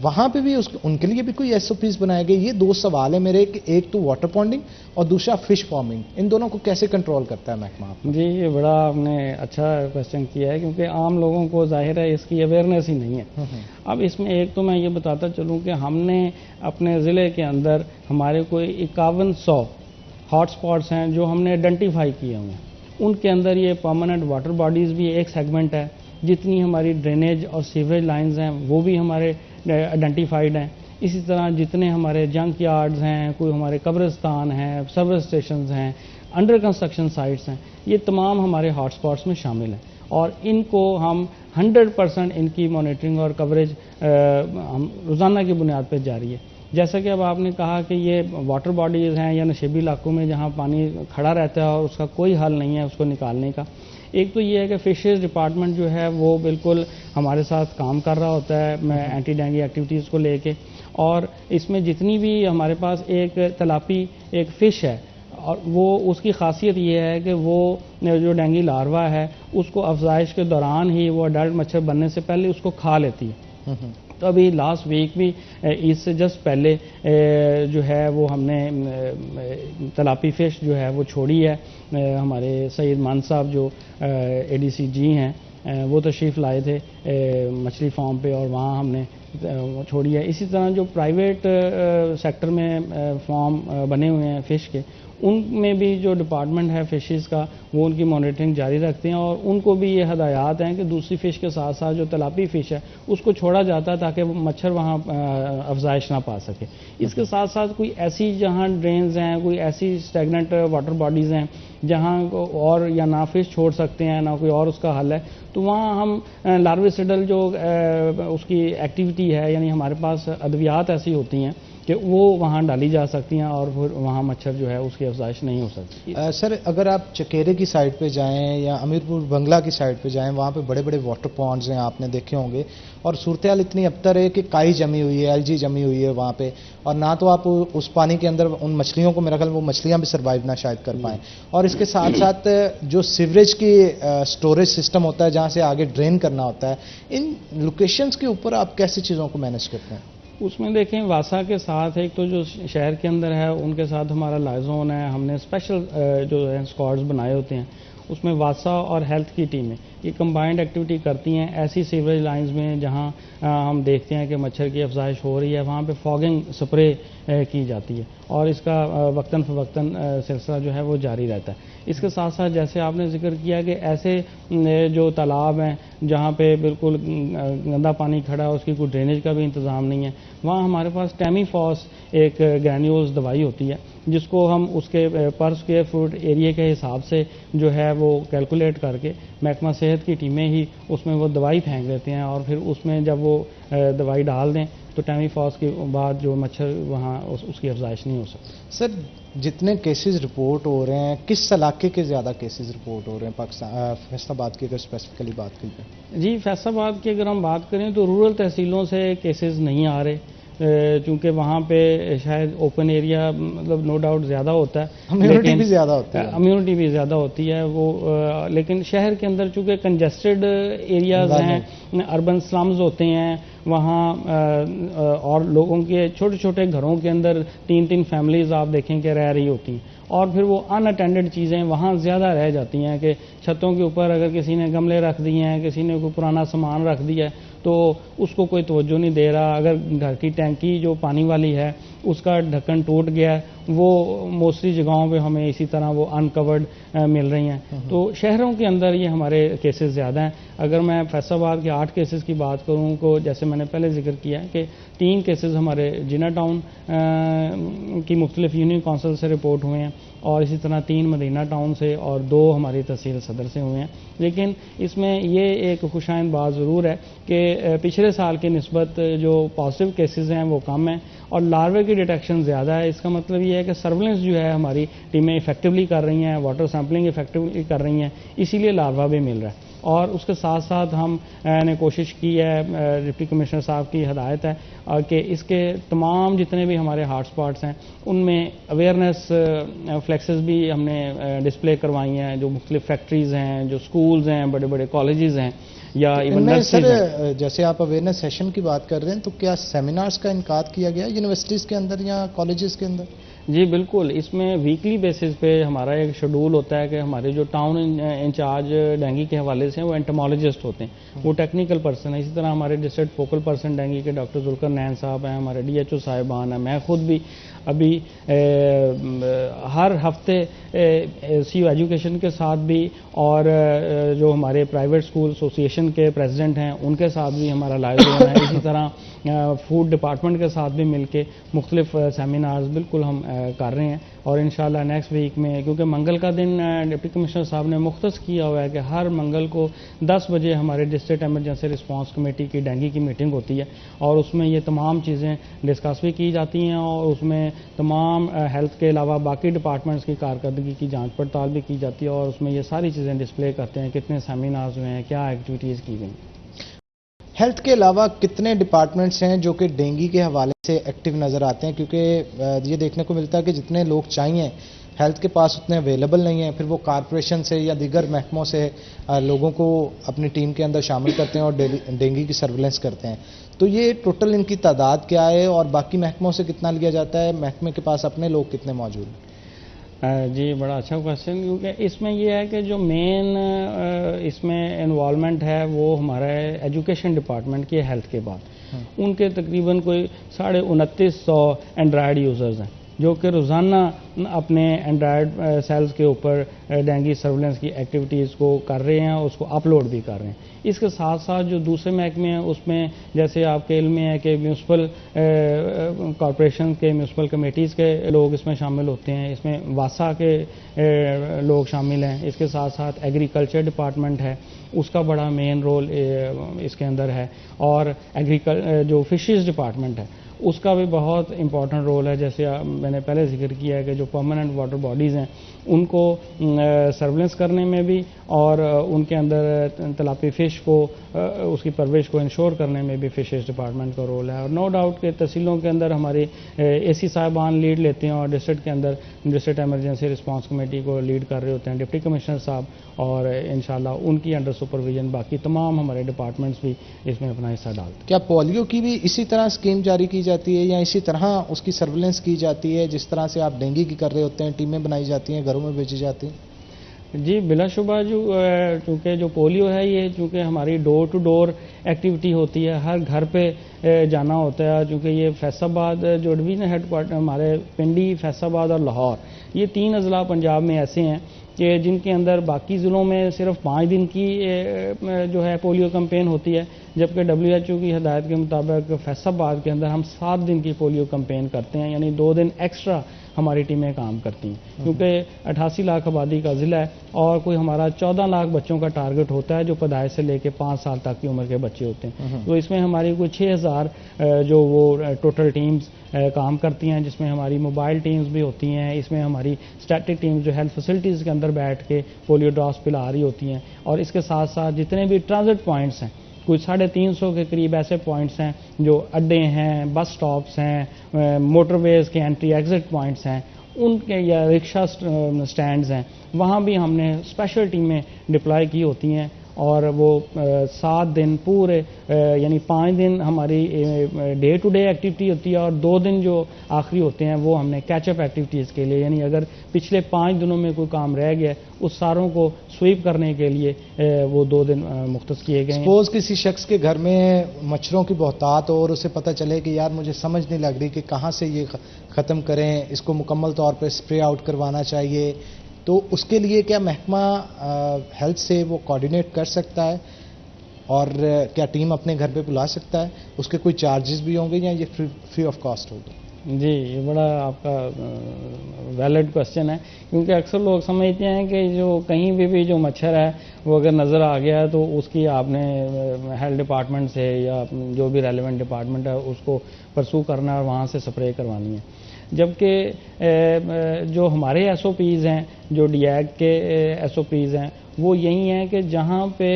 وہاں پہ بھی ان کے لیے بھی کوئی SOPs بنائے گئے؟ یہ 2 سوال ہیں میرے کہ ایک تو واٹر پونڈنگ اور دوسرا فش فارمنگ، ان دونوں کو کیسے کنٹرول کرتا ہے محکمہ؟ جی یہ بڑا آپ نے اچھا کوشچن کیا ہے، کیونکہ عام لوگوں کو ظاہر ہے اس کی اویئرنیس ہی نہیں ہے۔ اب اس میں ایک تو میں یہ بتاتا چلوں کہ ہم نے اپنے ضلع کے اندر ہمارے کوئی 5100 ہاٹ سپاٹس ہیں جو ہم نے آئیڈینٹیفائی کیے ہوئے ہیں، ان کے اندر یہ پرماننٹ واٹر باڈیز بھی ایک سیگمنٹ ہے، جتنی ہماری ڈرینیج اور سیوریج لائنز ہیں وہ بھی ہمارے آئیڈینٹیفائڈ ہیں، اسی طرح جتنے ہمارے جنک یارڈز ہیں، کوئی ہمارے قبرستان ہیں، سروس اسٹیشنز ہیں، انڈر کنسٹرکشن سائٹس ہیں، یہ تمام ہمارے ہاٹ سپاٹس میں شامل ہیں، اور ان کو ہم 100% ان کی مانیٹرنگ اور کوریج ہم روزانہ کی بنیاد پہ جاری ہے۔ جیسا کہ اب آپ نے کہا کہ یہ واٹر باڈیز ہیں یا نشیبی علاقوں میں جہاں پانی کھڑا رہتا ہے اور اس کا کوئی حل نہیں ہے اس کو نکالنے کا، ایک تو یہ ہے کہ فشریز ڈپارٹمنٹ جو ہے وہ بالکل ہمارے ساتھ کام کر رہا ہوتا ہے اینٹی ڈینگی ایکٹیویٹیز کو لے کے، اور اس میں جتنی بھی ہمارے پاس ایک تلاپی ایک فش ہے، اور وہ اس کی خاصیت یہ ہے کہ وہ جو ڈینگی لاروا ہے اس کو افزائش کے دوران ہی وہ اڈلٹ مچھر بننے سے پہلے اس کو کھا لیتی ہے۔ تو ابھی لاسٹ ویک بھی اس سے جسٹ پہلے جو ہے وہ ہم نے تلاپی فش جو ہے وہ چھوڑی ہے، ہمارے سید مان صاحب جو ADCG ہیں وہ تشریف لائے تھے مچھلی فارم پہ اور وہاں ہم نے چھوڑی ہے۔ اسی طرح جو پرائیویٹ سیکٹر میں فارم بنے ہوئے ہیں فش کے، ان میں بھی جو ڈپارٹمنٹ ہے فشز کا وہ ان کی مانیٹرنگ جاری رکھتے ہیں، اور ان کو بھی یہ ہدایات ہیں کہ دوسری فش کے ساتھ ساتھ جو تلاپی فش ہے اس کو چھوڑا جاتا ہے تاکہ وہ مچھر وہاں افزائش نہ پا سکے۔ اس کے ساتھ ساتھ کوئی ایسی جہاں ڈرینز ہیں، کوئی ایسی اسٹیگننٹ واٹر باڈیز ہیں جہاں اور یا نہ فش چھوڑ سکتے ہیں نہ کوئی اور اس کا حل ہے، تو وہاں ہم لارویسیڈل جو اس کی ایکٹیویٹی ہے، یعنی ہمارے پاس ادویات ایسی ہوتی ہیں کہ وہ وہاں ڈالی جا سکتی ہیں اور پھر وہاں مچھر جو ہے اس کی افزائش نہیں ہو سکتی۔ سر اگر آپ چکیرے کی سائڈ پہ جائیں یا امیر پور بنگلہ کی سائڈ پہ جائیں، وہاں پہ بڑے بڑے واٹر پونڈز ہیں، آپ نے دیکھے ہوں گے، اور صورتحال اتنی ابتر ہے کہ کائی جمی ہوئی ہے، الجی جمی ہوئی ہے وہاں پہ، اور نہ تو آپ اس پانی کے اندر ان مچھلیوں کو، میرا خیال وہ مچھلیاں بھی سروائیو نہ شاید کر پائیں، اور اس کے ساتھ ساتھ جو سیوریج کی سٹوریج سسٹم ہوتا ہے جہاں سے آگے ڈرین کرنا ہوتا ہے، ان لوکیشنز کے اوپر آپ کیسی چیزوں کو مینیج کرتے ہیں؟ اس میں دیکھیں واسا کے ساتھ ایک تو جو شہر کے اندر ہے ان کے ساتھ ہمارا لائزون ہے، ہم نے اسپیشل جو ہے اسکواڈز بنائے ہوتے ہیں، اس میں واسا اور ہیلتھ کی ٹیمیں یہ کمبائنڈ ایکٹیویٹی کرتی ہیں ایسی سیوریج لائنز میں جہاں ہم دیکھتے ہیں کہ مچھر کی افزائش ہو رہی ہے، وہاں پہ فاگنگ سپرے کی جاتی ہے اور اس کا وقتاً فوقتاً سلسلہ جو ہے وہ جاری رہتا ہے۔ اس کے ساتھ ساتھ جیسے آپ نے ذکر کیا کہ ایسے جو تالاب ہیں جہاں پہ بالکل گندا پانی کھڑا ہے، اس کی کوئی ڈرینیج کا بھی انتظام نہیں ہے، وہاں ہمارے پاس ٹیمی فاس ایک گرینیولز دوائی ہوتی ہے جس کو ہم اس کے پر اسکوائر فٹ ایریا کے حساب سے جو ہے وہ کیلکولیٹ کر کے محکمہ صحت کی ٹیمیں ہی اس میں وہ دوائی پھینک دیتے ہیں، اور پھر اس میں جب وہ دوائی ڈال دیں تو ٹیمی فاس کے بعد جو مچھر وہاں اس کی افزائش نہیں ہو سکتی. سر جتنے کیسز رپورٹ ہو رہے ہیں کس علاقے کے زیادہ کیسز رپورٹ ہو رہے ہیں پاکستان فیصل آباد کی اگر اسپیسیفکلی بات کی جائے؟ جی فیصل آباد کی اگر ہم بات کریں تو رورل تحصیلوں سے کیسز نہیں آ رہے چونکہ وہاں پہ شاید اوپن ایریا مطلب نو ڈاؤٹ زیادہ ہوتا ہے, امیونٹی بھی زیادہ ہوتی ہے, امیونٹی بھی زیادہ ہوتی ہے وہ, لیکن شہر کے اندر چونکہ کنجسٹڈ ایریاز ہیں, اربن سلمز ہوتے ہیں وہاں, اور لوگوں کے چھوٹے چھوٹے گھروں کے اندر 3 فیملیز آپ دیکھیں کہ رہ رہی ہوتی ہیں, اور پھر وہ ان اٹینڈڈ چیزیں وہاں زیادہ رہ جاتی ہیں کہ چھتوں کے اوپر اگر کسی نے گملے رکھ دیے ہیں, کسی نے کوئی پرانا سامان رکھ دیا ہے تو اس کو کوئی توجہ نہیں دے رہا. اگر گھر کی ٹینکی جو پانی والی ہے اس کا ڈھکن ٹوٹ گیا ہے, وہ موسٹلی جگہوں پہ ہمیں اسی طرح وہ انکورڈ مل رہی ہیں. تو شہروں کے اندر یہ ہمارے کیسز زیادہ ہیں. اگر میں فیصل آباد کے 8 کیسز کی بات کروں کو جیسے میں نے پہلے ذکر کیا ہے کہ 3 کیسز ہمارے جناح ٹاؤن کی مختلف یونین کونسل سے رپورٹ ہوئے ہیں, اور اسی طرح 3 مدینہ ٹاؤن سے اور 2 ہماری تحصیل صدر سے ہوئے ہیں. لیکن اس میں یہ ایک خوشائند بات ضرور ہے کہ پچھلے سال کی نسبت جو پازیٹیو کیسز ہیں وہ کم ہیں اور لاروے کی ڈیٹیکشن زیادہ ہے. اس کا مطلب یہ ہے کہ سرویلنس جو ہے ہماری ٹیمیں افیکٹولی کر رہی ہیں, واٹر سیمپلنگ افیکٹولی کر رہی ہیں, اسی لیے لاروا بھی مل رہا ہے. اور اس کے ساتھ ساتھ ہم نے کوشش کی ہے, ڈپٹی کمشنر صاحب کی ہدایت ہے کہ اس کے تمام جتنے بھی ہمارے ہاٹ سپاٹس ہیں ان میں اویئرنیس فلیکسز بھی ہم نے ڈسپلے کروائی ہیں, جو مختلف فیکٹریز ہیں, جو سکولز ہیں, بڑے بڑے کالجز ہیں یا یونیورسٹیز ہیں. جیسے آپ اویئرنیس سیشن کی بات کر رہے ہیں تو کیا سیمینارز کا انعقاد کیا گیا یونیورسٹیز کے اندر یا کالجز کے اندر؟ جی بالکل, اس میں ویکلی بیسس پہ ہمارا ایک شیڈول ہوتا ہے کہ ہمارے جو ٹاؤن انچارج ڈینگی کے حوالے سے ہیں وہ انٹمالوجسٹ ہوتے ہیں, وہ ٹیکنیکل پرسن ہیں. اسی طرح ہمارے ڈسٹرکٹ فوکل پرسن ڈینگی کے ڈاکٹر ذوالفقار نین صاحب ہیں, ہمارے DHO صاحبان ہیں, میں خود بھی ابھی ہر ہفتے CU ایجوکیشن کے ساتھ بھی اور جو ہمارے پرائیویٹ سکول ایسوسیشن کے پریزیڈنٹ ہیں ان کے ساتھ بھی ہمارا لائیو زون ہے. اسی طرح فوڈ ڈپارٹمنٹ کے ساتھ بھی مل کے مختلف سیمینارز بالکل ہم کر رہے ہیں. اور انشاءاللہ نیکسٹ ویک میں, کیونکہ منگل کا دن ڈپٹی کمشنر صاحب نے مختص کیا ہوا ہے کہ ہر منگل کو 10 بجے ہمارے ڈسٹرکٹ ایمرجنسی رسپانس کمیٹی کی ڈینگی کی میٹنگ ہوتی ہے, اور اس میں یہ تمام چیزیں ڈسکس بھی کی جاتی ہیں, اور اس میں تمام ہیلتھ کے علاوہ باقی ڈپارٹمنٹس کی کارکردگی کی جانچ پڑتال بھی کی جاتی ہے, اور اس میں یہ ساری چیزیں ڈسپلے کرتے ہیں کتنے سیمینارز ہوئے ہیں, کیا ایکٹیویٹیز کی گئی. ہیلتھ کے علاوہ کتنے ڈپارٹمنٹس ہیں جو کہ ڈینگی کے حوالے سے ایکٹیو نظر آتے ہیں؟ کیونکہ یہ دیکھنے کو ملتا ہے کہ جتنے لوگ چاہیے ہیلتھ کے پاس اتنے اویلیبل نہیں ہیں, پھر وہ کارپوریشن سے یا دیگر محکموں سے لوگوں کو اپنی ٹیم کے اندر شامل کرتے ہیں اور ڈینگی کی سرویلنس کرتے ہیں. تو یہ ٹوٹل ان کی تعداد کیا ہے اور باقی محکموں سے کتنا لیا جاتا ہے؟ محکمے کے پاس اپنے لوگ کتنے موجود ہیں؟ جی بڑا اچھا کوشچن, کیونکہ اس میں یہ ہے کہ جو مین اس میں انوالومنٹ ہے وہ ہمارا ایجوکیشن ڈپارٹمنٹ کی ہیلتھ کے بعد. ان کے تقریباً کوئی 2950 اینڈرائڈ یوزرز ہیں جو کہ روزانہ اپنے اینڈرائڈ سیلز کے اوپر ڈینگی سرویلنس کی ایکٹیویٹیز کو کر رہے ہیں اور اس کو اپلوڈ بھی کر رہے ہیں. اس کے ساتھ ساتھ جو دوسرے محکمے ہیں اس میں جیسے آپ کے علم میں ہے کہ میونسپل کارپوریشن کے میونسپل کمیٹیز کے لوگ اس میں شامل ہوتے ہیں, اس میں واسا کے لوگ شامل ہیں, اس کے ساتھ ساتھ ایگریکلچر ڈپارٹمنٹ ہے اس کا بڑا مین رول اس کے اندر ہے, اور جو فشریز ڈپارٹمنٹ ہے اس کا بھی بہت امپورٹنٹ رول ہے. جیسے میں نے پہلے ذکر کیا ہے کہ جو پرماننٹ واٹر باڈیز ہیں ان کو سرویلنس کرنے میں بھی اور ان کے اندر تلاپی فش کو اس کی پرورش کو انشور کرنے میں بھی فشریز ڈپارٹمنٹ کا رول ہے. اور نو ڈاؤٹ کہ تحصیلوں کے اندر ہماری AC صاحبان لیڈ لیتے ہیں, اور ڈسٹرکٹ کے اندر ڈسٹرکٹ ایمرجنسی رسپانس کمیٹی کو لیڈ کر رہے ہوتے ہیں ڈپٹی کمشنر صاحب, اور انشاءاللہ ان کی انڈر سپرویژن باقی تمام ہمارے ڈپارٹمنٹس بھی اس میں اپنا حصہ ڈالتے ہیں. کیا پولیو کی بھی اسی طرح اسکیم جاری کی جاتی ہے یا اسی طرح اس کی سرویلنس کی جاتی ہے جس طرح سے آپ ڈینگی کی کر رہے ہوتے ہیں, ٹیمیں بنائی جاتی ہیں, گھروں میں بھیجی جاتی ہیں؟ جی بلا شبہ چونکہ جو پولیو ہے یہ چونکہ ہماری ڈور ٹو ڈور ایکٹیویٹی ہوتی ہے, ہر گھر پہ جانا ہوتا ہے. چونکہ یہ فیصل آباد جو ڈویژن ہیڈ کوارٹر ہمارے پنڈی, فیصل آباد اور لاہور, یہ 3 اضلاع پنجاب میں ایسے ہیں کہ جن کے اندر باقی ضلعوں میں صرف 5 دن کی جو ہے پولیو کمپین ہوتی ہے, جبکہ WHO کی ہدایت کے مطابق فیصل آباد کے اندر ہم 7 دن کی پولیو کمپین کرتے ہیں، یعنی 2 دن ایکسٹرا ہماری ٹیمیں کام کرتی ہیں، کیونکہ 88 لاکھ آبادی کا ضلع ہے اور کوئی ہمارا 14 لاکھ بچوں کا ٹارگٹ ہوتا ہے جو پیدائش سے لے کے 5 سال تک کی عمر کے بچے ہوتے ہیں. تو اس میں ہماری کوئی 6000 جو وہ ٹوٹل ٹیمز کام کرتی ہیں، جس میں ہماری موبائل ٹیمز بھی ہوتی ہیں، اس میں ہماری اسٹیٹک ٹیمز جو ہیلتھ فیسلٹیز کے اندر بیٹھ کے پولیو ڈراپس پلا رہی ہوتی ہیں، اور اس کے ساتھ ساتھ جتنے بھی ٹرانزٹ پوائنٹس ہیں، کوئی 350 کے قریب ایسے پوائنٹس ہیں جو اڈے ہیں، بس سٹاپس ہیں، موٹر ویز کے انٹری ایگزٹ پوائنٹس ہیں، ان کے یا رکشہ سٹینڈز ہیں، وہاں بھی ہم نے اسپیشل ٹیمیں ڈپلائی کی ہوتی ہیں. اور وہ 7 دن پورے یعنی 5 دن ہماری ڈے ٹو ڈے ایکٹیویٹی ہوتی ہے، اور 2 دن جو آخری ہوتے ہیں وہ ہم نے کیچ اپ ایکٹیویٹیز کے لیے، یعنی اگر پچھلے 5 دنوں میں کوئی کام رہ گیا اس ساروں کو سویپ کرنے کے لیے وہ 2 دن مختص کیے گئے ہیں. سپوز کسی شخص کے گھر میں مچھروں کی بہتات اور اسے پتہ چلے کہ یار مجھے سمجھ نہیں لگ رہی کہ کہاں سے یہ ختم کریں، اس کو مکمل طور پہ اسپرے آؤٹ کروانا چاہیے، تو اس کے لیے کیا محکمہ ہیلتھ سے وہ کوآرڈینیٹ کر سکتا ہے، اور کیا ٹیم اپنے گھر پہ بلا سکتا ہے؟ اس کے کوئی چارجز بھی ہوں گے یا یہ فری آف کاسٹ ہوگا؟ جی، یہ بڑا آپ کا ویلڈ کوشچن ہے، کیونکہ اکثر لوگ سمجھتے ہیں کہ جو کہیں بھی جو مچھر ہے وہ اگر نظر آ گیا ہے تو اس کی آپ نے ہیلتھ ڈپارٹمنٹ سے یا جو بھی ریلیونٹ ڈپارٹمنٹ ہے اس کو پرسو کرنا ہے اور وہاں سے سپرے کروانی ہے. جبکہ جو ہمارے SOPs ہیں، جو DAG کے SOPs ہیں، وہ یہی ہیں کہ جہاں پہ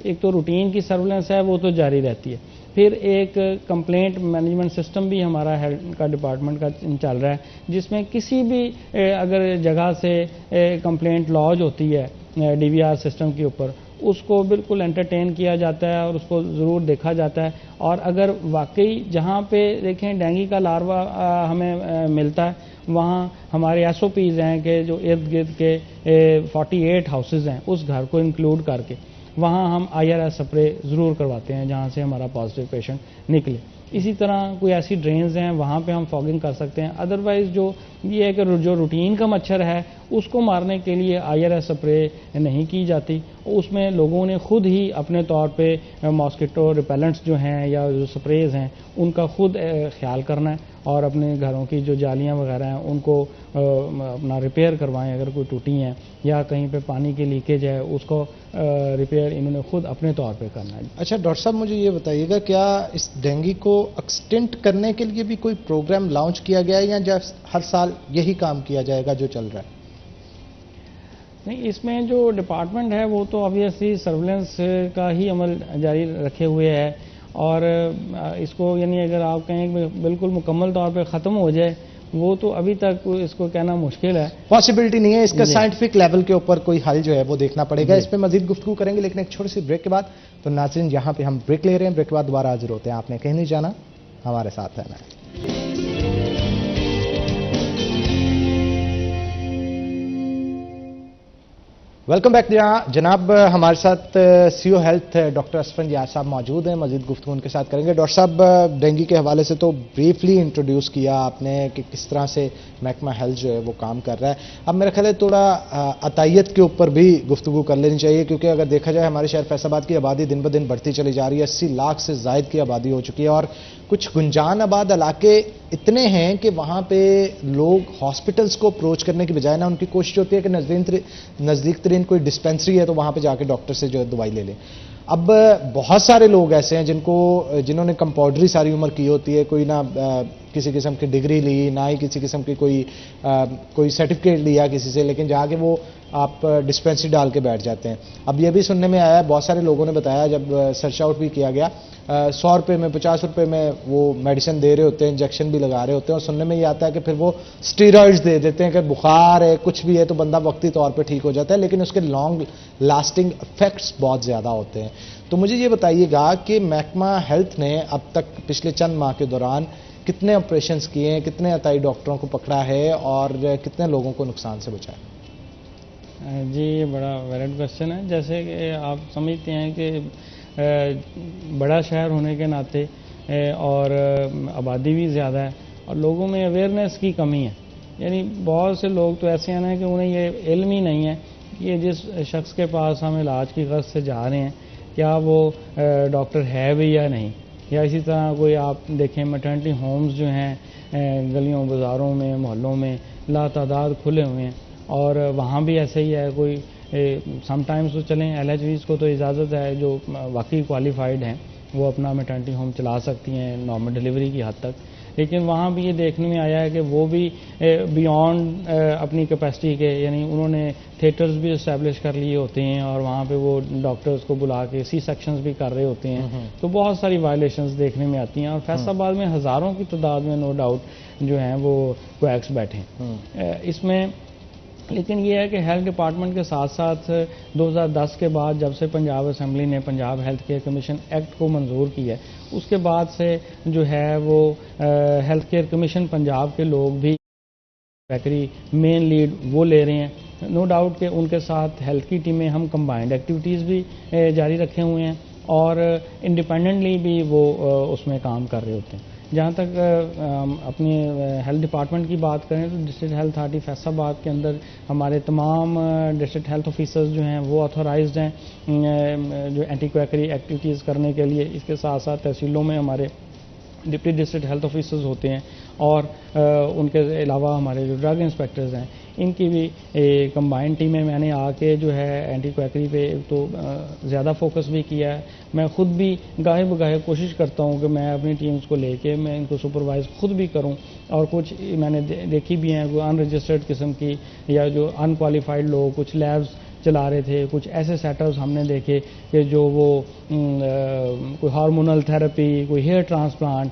ایک تو روٹین کی سرویلنس ہے وہ تو جاری رہتی ہے، پھر ایک کمپلینٹ مینجمنٹ سسٹم بھی ہمارا ہیلتھ کا ڈپارٹمنٹ کا چل رہا ہے، جس میں کسی بھی اگر جگہ سے کمپلینٹ لانچ ہوتی ہے DVR سسٹم کے اوپر، اس کو بالکل انٹرٹین کیا جاتا ہے اور اس کو ضرور دیکھا جاتا ہے. اور اگر واقعی جہاں پہ دیکھیں ڈینگی کا لاروا ہمیں ملتا ہے، وہاں ہمارے SOPs ہیں کہ جو ارد گرد کے 48 ہاؤسز ہیں اس گھر کو انکلوڈ کر کے وہاں ہم IRS سپرے ضرور کرواتے ہیں جہاں سے ہمارا پازیٹیو پیشنٹ نکلے. اسی طرح کوئی ایسی ڈرینز ہیں وہاں پہ ہم فاگنگ کر سکتے ہیں. ادروائز جو یہ ہے کہ جو روٹین کا مچھر ہے اس کو مارنے کے لیے IRS سپرے نہیں کی جاتی، اس میں لوگوں نے خود ہی اپنے طور پہ ماسکیٹو ریپیلنٹس جو ہیں یا جو سپریز ہیں ان کا خود خیال کرنا ہے، اور اپنے گھروں کی جو جالیاں وغیرہ ہیں ان کو اپنا ریپیئر کروائیں اگر کوئی ٹوٹی ہیں، یا کہیں پہ پانی کی لیکیج ہے اس کو ریپیئر انہوں نے خود اپنے طور پہ کرنا ہے. اچھا ڈاکٹر صاحب، مجھے یہ بتائیے گا کیا اس ڈینگی کو ایکسٹینٹ کرنے کے لیے بھی کوئی پروگرام لانچ کیا گیا ہے، یا ہر سال یہی کام کیا جائے گا جو چل رہا ہے؟ نہیں، اس میں جو ڈپارٹمنٹ ہے وہ تو obviously سرویلنس کا ہی عمل جاری رکھے ہوئے ہے، اور اس کو یعنی اگر آپ کہیں کہ بالکل مکمل طور پہ ختم ہو جائے وہ تو ابھی تک اس کو کہنا مشکل ہے، پاسبلٹی نہیں ہے. اس کا سائنٹیفک لیول کے اوپر کوئی حل جو ہے وہ دیکھنا پڑے گا. اس پہ مزید گفتگو کریں گے لیکن ایک چھوٹی سی بریک کے بعد. تو ناظرین یہاں پہ ہم بریک لے رہے ہیں، بریک کے بعد دوبارہ حاضر ہوتے ہیں. آپ نے کہیں نہیں جانا، ہمارے ساتھ رہنا ہے. ویلکم بیک جناب. ہمارے ساتھ CO ہیلتھ ڈاکٹر اسفند یار صاحب موجود ہیں. مزید گفتگو ان کے ساتھ کریں گے. ڈاکٹر صاحب، ڈینگی کے حوالے سے تو بریفلی انٹروڈیوس کیا آپ نے کہ کس طرح سے محکمہ ہیلتھ جو ہے وہ کام کر رہا ہے. اب میرا خیال ہے تھوڑا عطائیت کے اوپر بھی گفتگو کر لینی چاہیے، کیونکہ اگر دیکھا جائے ہمارے شہر فیصل آباد کی آبادی دن بدن بڑھتی چلی جا رہی ہے. 80 لاکھ سے زائد کی آبادی ہو چکی ہے، اور کچھ گنجان آباد علاقے اتنے ہیں کہ وہاں پہ لوگ ہاسپٹلس کو اپروچ کرنے کی بجائے نا ان کی کوشش ہوتی ہے کہ نزدیک ترین کوئی ڈسپینسری ہے تو وہاں پہ جا کے ڈاکٹر سے جو ہے دوائی لے لیں. اب بہت سارے لوگ ایسے ہیں جنہوں نے کمپاؤنڈری ساری عمر کی ہوتی ہے، کوئی نہ کسی قسم کی ڈگری لی، نہ ہی کسی قسم کی کوئی سرٹیفکیٹ لیا کسی سے، لیکن جا کے وہ آپ ڈسپینسری ڈال کے بیٹھ جاتے ہیں. اب یہ بھی سننے میں آیا، بہت سارے لوگوں نے بتایا جب سرچ آؤٹ بھی کیا گیا، 100 روپے میں 50 روپے میں وہ میڈیسن دے رہے ہوتے ہیں، انجیکشن بھی لگا رہے ہوتے ہیں، اور سننے میں یہ آتا ہے کہ پھر وہ اسٹیرائڈز دے دیتے ہیں کہ بخار ہے کچھ بھی ہے تو بندہ وقتی طور پہ ٹھیک ہو جاتا ہے، لیکن اس کے لانگ لاسٹنگ افیکٹس بہت زیادہ ہوتے ہیں. تو مجھے یہ بتائیے گا کہ محکمہ ہیلتھ نے اب تک پچھلے چند ماہ کے دوران کتنے آپریشنز کیے ہیں، کتنے عطائی ڈاکٹروں کو پکڑا ہے، اور کتنے لوگوں کو نقصان سے بچایا؟ جی، یہ بڑا ویلڈ کوشچن ہے. جیسے کہ آپ سمجھتے ہیں کہ بڑا شہر ہونے کے ناطے اور آبادی بھی زیادہ ہے اور لوگوں میں اویئرنیس کی کمی ہے. یعنی بہت سے لوگ تو ایسے ہیں کہ انہیں یہ علم ہی نہیں ہے کہ جس شخص کے پاس ہم علاج کی غرض سے جا رہے ہیں کیا وہ ڈاکٹر ہے بھی یا نہیں. یا اسی طرح کوئی آپ دیکھیں میٹرنٹی ہومز جو ہیں گلیوں بازاروں میں محلوں میں لا تعداد کھلے ہوئے ہیں, اور وہاں بھی ایسے ہی ہے. کوئی سم ٹائمز تو چلیں LHVs کو تو اجازت ہے, جو واقعی کوالیفائڈ ہیں وہ اپنا میٹرنٹی ہوم چلا سکتی ہیں نارمل ڈلیوری کی حد تک, لیکن وہاں بھی یہ دیکھنے میں آیا ہے کہ وہ بھی بیونڈ اپنی کیپیسٹی کے, یعنی انہوں نے تھیٹرز بھی اسٹیبلش کر لیے ہوتے ہیں اور وہاں پہ وہ ڈاکٹرز کو بلا کے سی سیکشنز بھی کر رہے ہوتے ہیں. تو بہت ساری وائلیشنز دیکھنے میں آتی ہیں, اور فیصل آباد میں ہزاروں کی تعداد میں نو ڈاؤٹ جو ہیں وہ کویکس بیٹھے ہیں اس میں. لیکن یہ ہے کہ ہیلتھ ڈپارٹمنٹ کے ساتھ ساتھ 2010 کے بعد جب سے پنجاب اسمبلی نے Punjab health care commission act کو منظور کیا ہے, اس کے بعد سے جو ہے وہ ہیلتھ کیئر کمیشن پنجاب کے لوگ بھی مین لیڈ وہ لے رہے ہیں. نو ڈاؤٹ کہ ان کے ساتھ ہیلتھ کی ٹیمیں ہم کمبائنڈ ایکٹیویٹیز بھی جاری رکھے ہوئے ہیں, اور انڈیپینڈنٹلی بھی وہ اس میں کام کر رہے ہوتے ہیں. جہاں تک اپنی ہیلتھ ڈپارٹمنٹ کی بات کریں تو ڈسٹرکٹ ہیلتھ اتھارٹی فیصل آباد کے اندر ہمارے تمام ڈسٹرکٹ ہیلتھ آفیسرز جو ہیں وہ آتھورائزڈ ہیں جو اینٹی کویکری ایکٹیویٹیز کرنے کے لیے. اس کے ساتھ ساتھ تحصیلوں میں ہمارے ڈپٹی ڈسٹرکٹ ہیلتھ آفیسرز ہوتے ہیں, اور ان کے علاوہ ہمارے جو ڈرگ انسپیکٹرز ہیں ان کی بھی کمبائنڈ ٹیمیں میں نے آ کے جو ہے اینٹی کویکری پہ تو زیادہ فوکس بھی کیا ہے. میں خود بھی گاہے بگاہے کوشش کرتا ہوں کہ میں اپنی ٹیمز کو لے کے میں ان کو سپروائز خود بھی کروں, اور کچھ میں نے دیکھی بھی ہیں کوئی ان رجسٹرڈ قسم کی یا جو ان کوالیفائڈ لوگ کچھ لیبز چلا رہے تھے, کچھ ایسے سیٹ اپس ہم نے دیکھے کہ جو وہ کوئی ہارمونل تھراپی, کوئی ہیئر ٹرانسپلانٹ,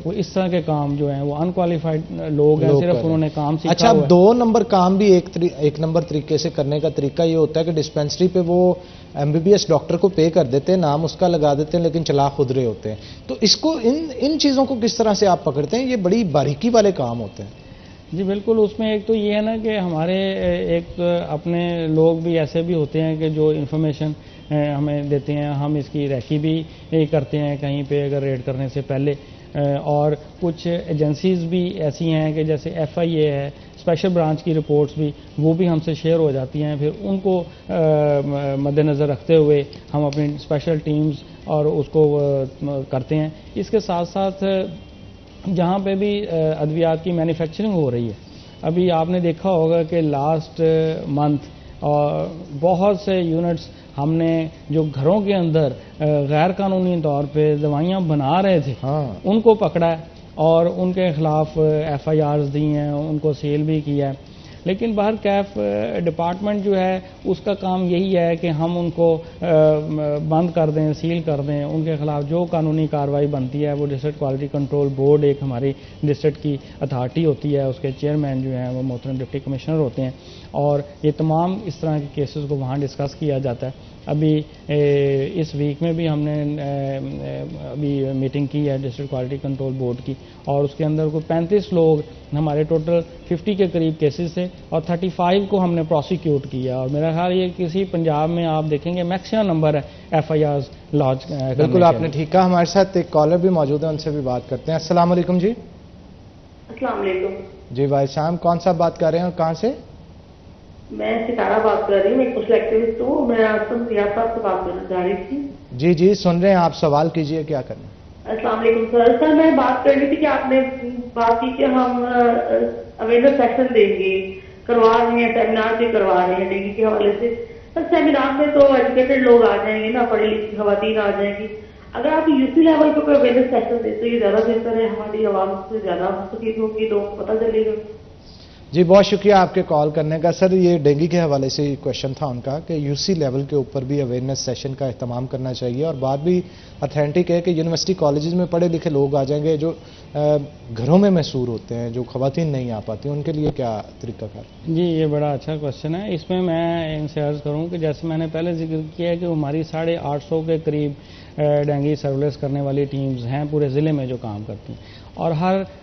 کوئی اس طرح کے کام جو ہیں وہ ان کوالیفائڈ لوگ ہیں, صرف انہوں نے کام سیکھا. اچھا, 2 نمبر کام بھی ایک نمبر طریقے سے کرنے کا طریقہ یہ ہوتا ہے کہ ڈسپینسری پہ وہ MBBS ڈاکٹر کو پے کر دیتے ہیں, نام اس کا لگا دیتے ہیں, لیکن چلا خود رہے ہوتے ہیں. تو اس کو ان چیزوں کو کس طرح سے آپ پکڑتے ہیں؟ یہ بڑی باریکی والے کام ہوتے ہیں. جی بالکل, اس میں ایک تو یہ ہے نا کہ ہمارے ایک اپنے لوگ بھی ایسے بھی ہوتے ہیں کہ جو انفارمیشن ہمیں دیتے ہیں, ہم اس کی ریکی بھی کرتے ہیں کہیں پہ اگر ریڈ کرنے سے پہلے. اور کچھ ایجنسیز بھی ایسی ہیں کہ جیسے FIA ہے, اسپیشل برانچ کی رپورٹس بھی وہ بھی ہم سے شیئر ہو جاتی ہیں. پھر ان کو مد نظر رکھتے ہوئے ہم اپنی اسپیشل ٹیمز اور اس کو کرتے ہیں. اس کے ساتھ ساتھ جہاں پہ بھی ادویات کی مینوفیکچرنگ ہو رہی ہے, ابھی آپ نے دیکھا ہوگا کہ لاسٹ منتھ بہت سے یونٹس ہم نے جو گھروں کے اندر غیر قانونی طور پہ دوائیاں بنا رہے تھے ان کو پکڑا ہے اور ان کے خلاف FIRs دی ہیں, ان کو سیل بھی کیا ہے. لیکن بہرکیف ڈپارٹمنٹ جو ہے اس کا کام یہی ہے کہ ہم ان کو بند کر دیں, سیل کر دیں. ان کے خلاف جو قانونی کارروائی بنتی ہے وہ ڈسٹرکٹ کوالٹی کنٹرول بورڈ ایک ہماری ڈسٹرکٹ کی اتھارٹی ہوتی ہے, اس کے چیئرمین جو ہیں وہ محترم ڈپٹی کمشنر ہوتے ہیں, اور یہ تمام اس طرح کے کیسز کو وہاں ڈسکس کیا جاتا ہے. ابھی اس ویک میں بھی ہم نے ابھی میٹنگ کی ہے ڈسٹرکٹ کوالٹی کنٹرول بورڈ کی, اور اس کے اندر کوئی 35 لوگ ہمارے ٹوٹل 50 کے قریب کیسز تھے, اور 35 کو ہم نے پروسیکیوٹ کیا. اور میرا خیال یہ کسی پنجاب میں آپ دیکھیں گے میکسیمم نمبر ہے FIRs لانچ. بالکل آپ نے ٹھیک کہا. ہمارے ساتھ ایک کالر بھی موجود ہے, ان سے بھی بات کرتے ہیں. السلام علیکم جی. السلام علیکم جی بھائی شام, کون صاحب بات کر رہے ہیں اور کہاں سے؟ میں ستارہ بات کر رہی ہوں, میں سوشل ایکٹیوسٹ ہوں. میں آسم ریاض صاحب سے بات کرنا چاہ رہی تھی. جی جی سن رہے ہیں, آپ سوال کیجئے, کیا کرنا ہے. السلام علیکم سر. سر میں بات کر رہی تھی کہ آپ نے بات کی کہ ہم اویئرنیس سیشن دیں گے, کروا رہے ہیں, سیمینار بھی کروا رہے ہیں ڈینگی کے حوالے سے. سر سیمینار میں تو ایجوکیٹڈ لوگ آ جائیں گے نا, پڑھی لکھی خواتین آ جائیں گی. اگر آپ UC لیول پہ کوئی اویئرنیس سیشن دیں تو یہ زیادہ بہتر ہے, ہماری عوام سے زیادہ مستفید ہوگی تو پتہ چلے گا. جی بہت شکریہ آپ کے کال کرنے کا. سر یہ ڈینگی کے حوالے سے کوشچن تھا ان کا کہ UC لیول کے اوپر بھی اویئرنیس سیشن کا اہتمام کرنا چاہیے, اور بات بھی اتھینٹک ہے کہ یونیورسٹی کالجز میں پڑھے لکھے لوگ آ جائیں گے جو گھروں میں محصور ہوتے ہیں, جو خواتین نہیں آ پاتی, ان کے لیے کیا طریقہ کار؟ جی یہ بڑا اچھا کوشچن ہے. اس میں ان سے عرض کروں کہ جیسے میں نے پہلے ذکر کیا ہے کہ ہماری 850 کے قریب ڈینگی سرویلنس کرنے والی ٹیمز ہیں پورے ضلع میں جو کام کرتی ہیں, اور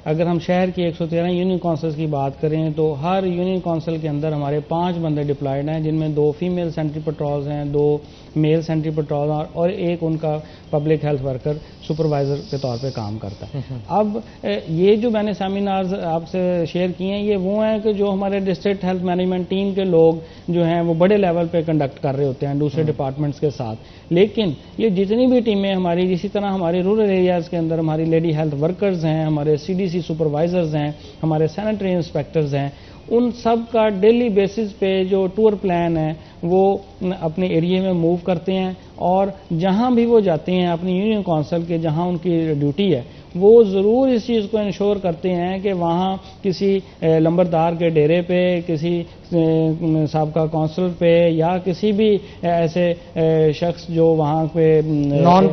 اگر ہم شہر کی 113 یونین کونسلز کی بات کریں تو ہر یونین کونسل کے اندر ہمارے 5 بندے ڈپلائیڈ ہیں، جن میں 2 فیمیل سینٹری پٹرولز ہیں، 2 میل سینٹری پٹرول اور ایک ان کا پبلک ہیلتھ ورکر سپروائزر کے طور پہ کام کرتا ہے۔ اب یہ جو میں نے سیمینارز آپ سے شیئر کیے ہیں، یہ وہ ہیں کہ جو ہمارے ڈسٹرکٹ ہیلتھ مینجمنٹ ٹیم کے لوگ جو ہیں وہ بڑے لیول پہ کنڈکٹ کر رہے ہوتے ہیں دوسرے ڈپارٹمنٹس کے ساتھ، لیکن یہ جتنی بھی ٹیمیں ہماری، اسی طرح ہمارے رورل ایریاز کے اندر ہماری لیڈی ہیلتھ ورکرز ہیں، ہمارے CDC سپروائزرز ہیں، ہمارے سینیٹری انسپیکٹرز ہیں، ان سب کا ڈیلی بیسس پہ جو ٹور پلان ہے وہ اپنے ایریے میں موو کرتے ہیں، اور جہاں بھی وہ جاتے ہیں اپنی یونین کونسل کے جہاں ان کی ڈیوٹی ہے، وہ ضرور اس چیز کو انشور کرتے ہیں کہ وہاں کسی لمبردار کے ڈیرے پہ، کسی سابقہ کونسلر پہ، یا کسی بھی ایسے شخص جو وہاں پہ نون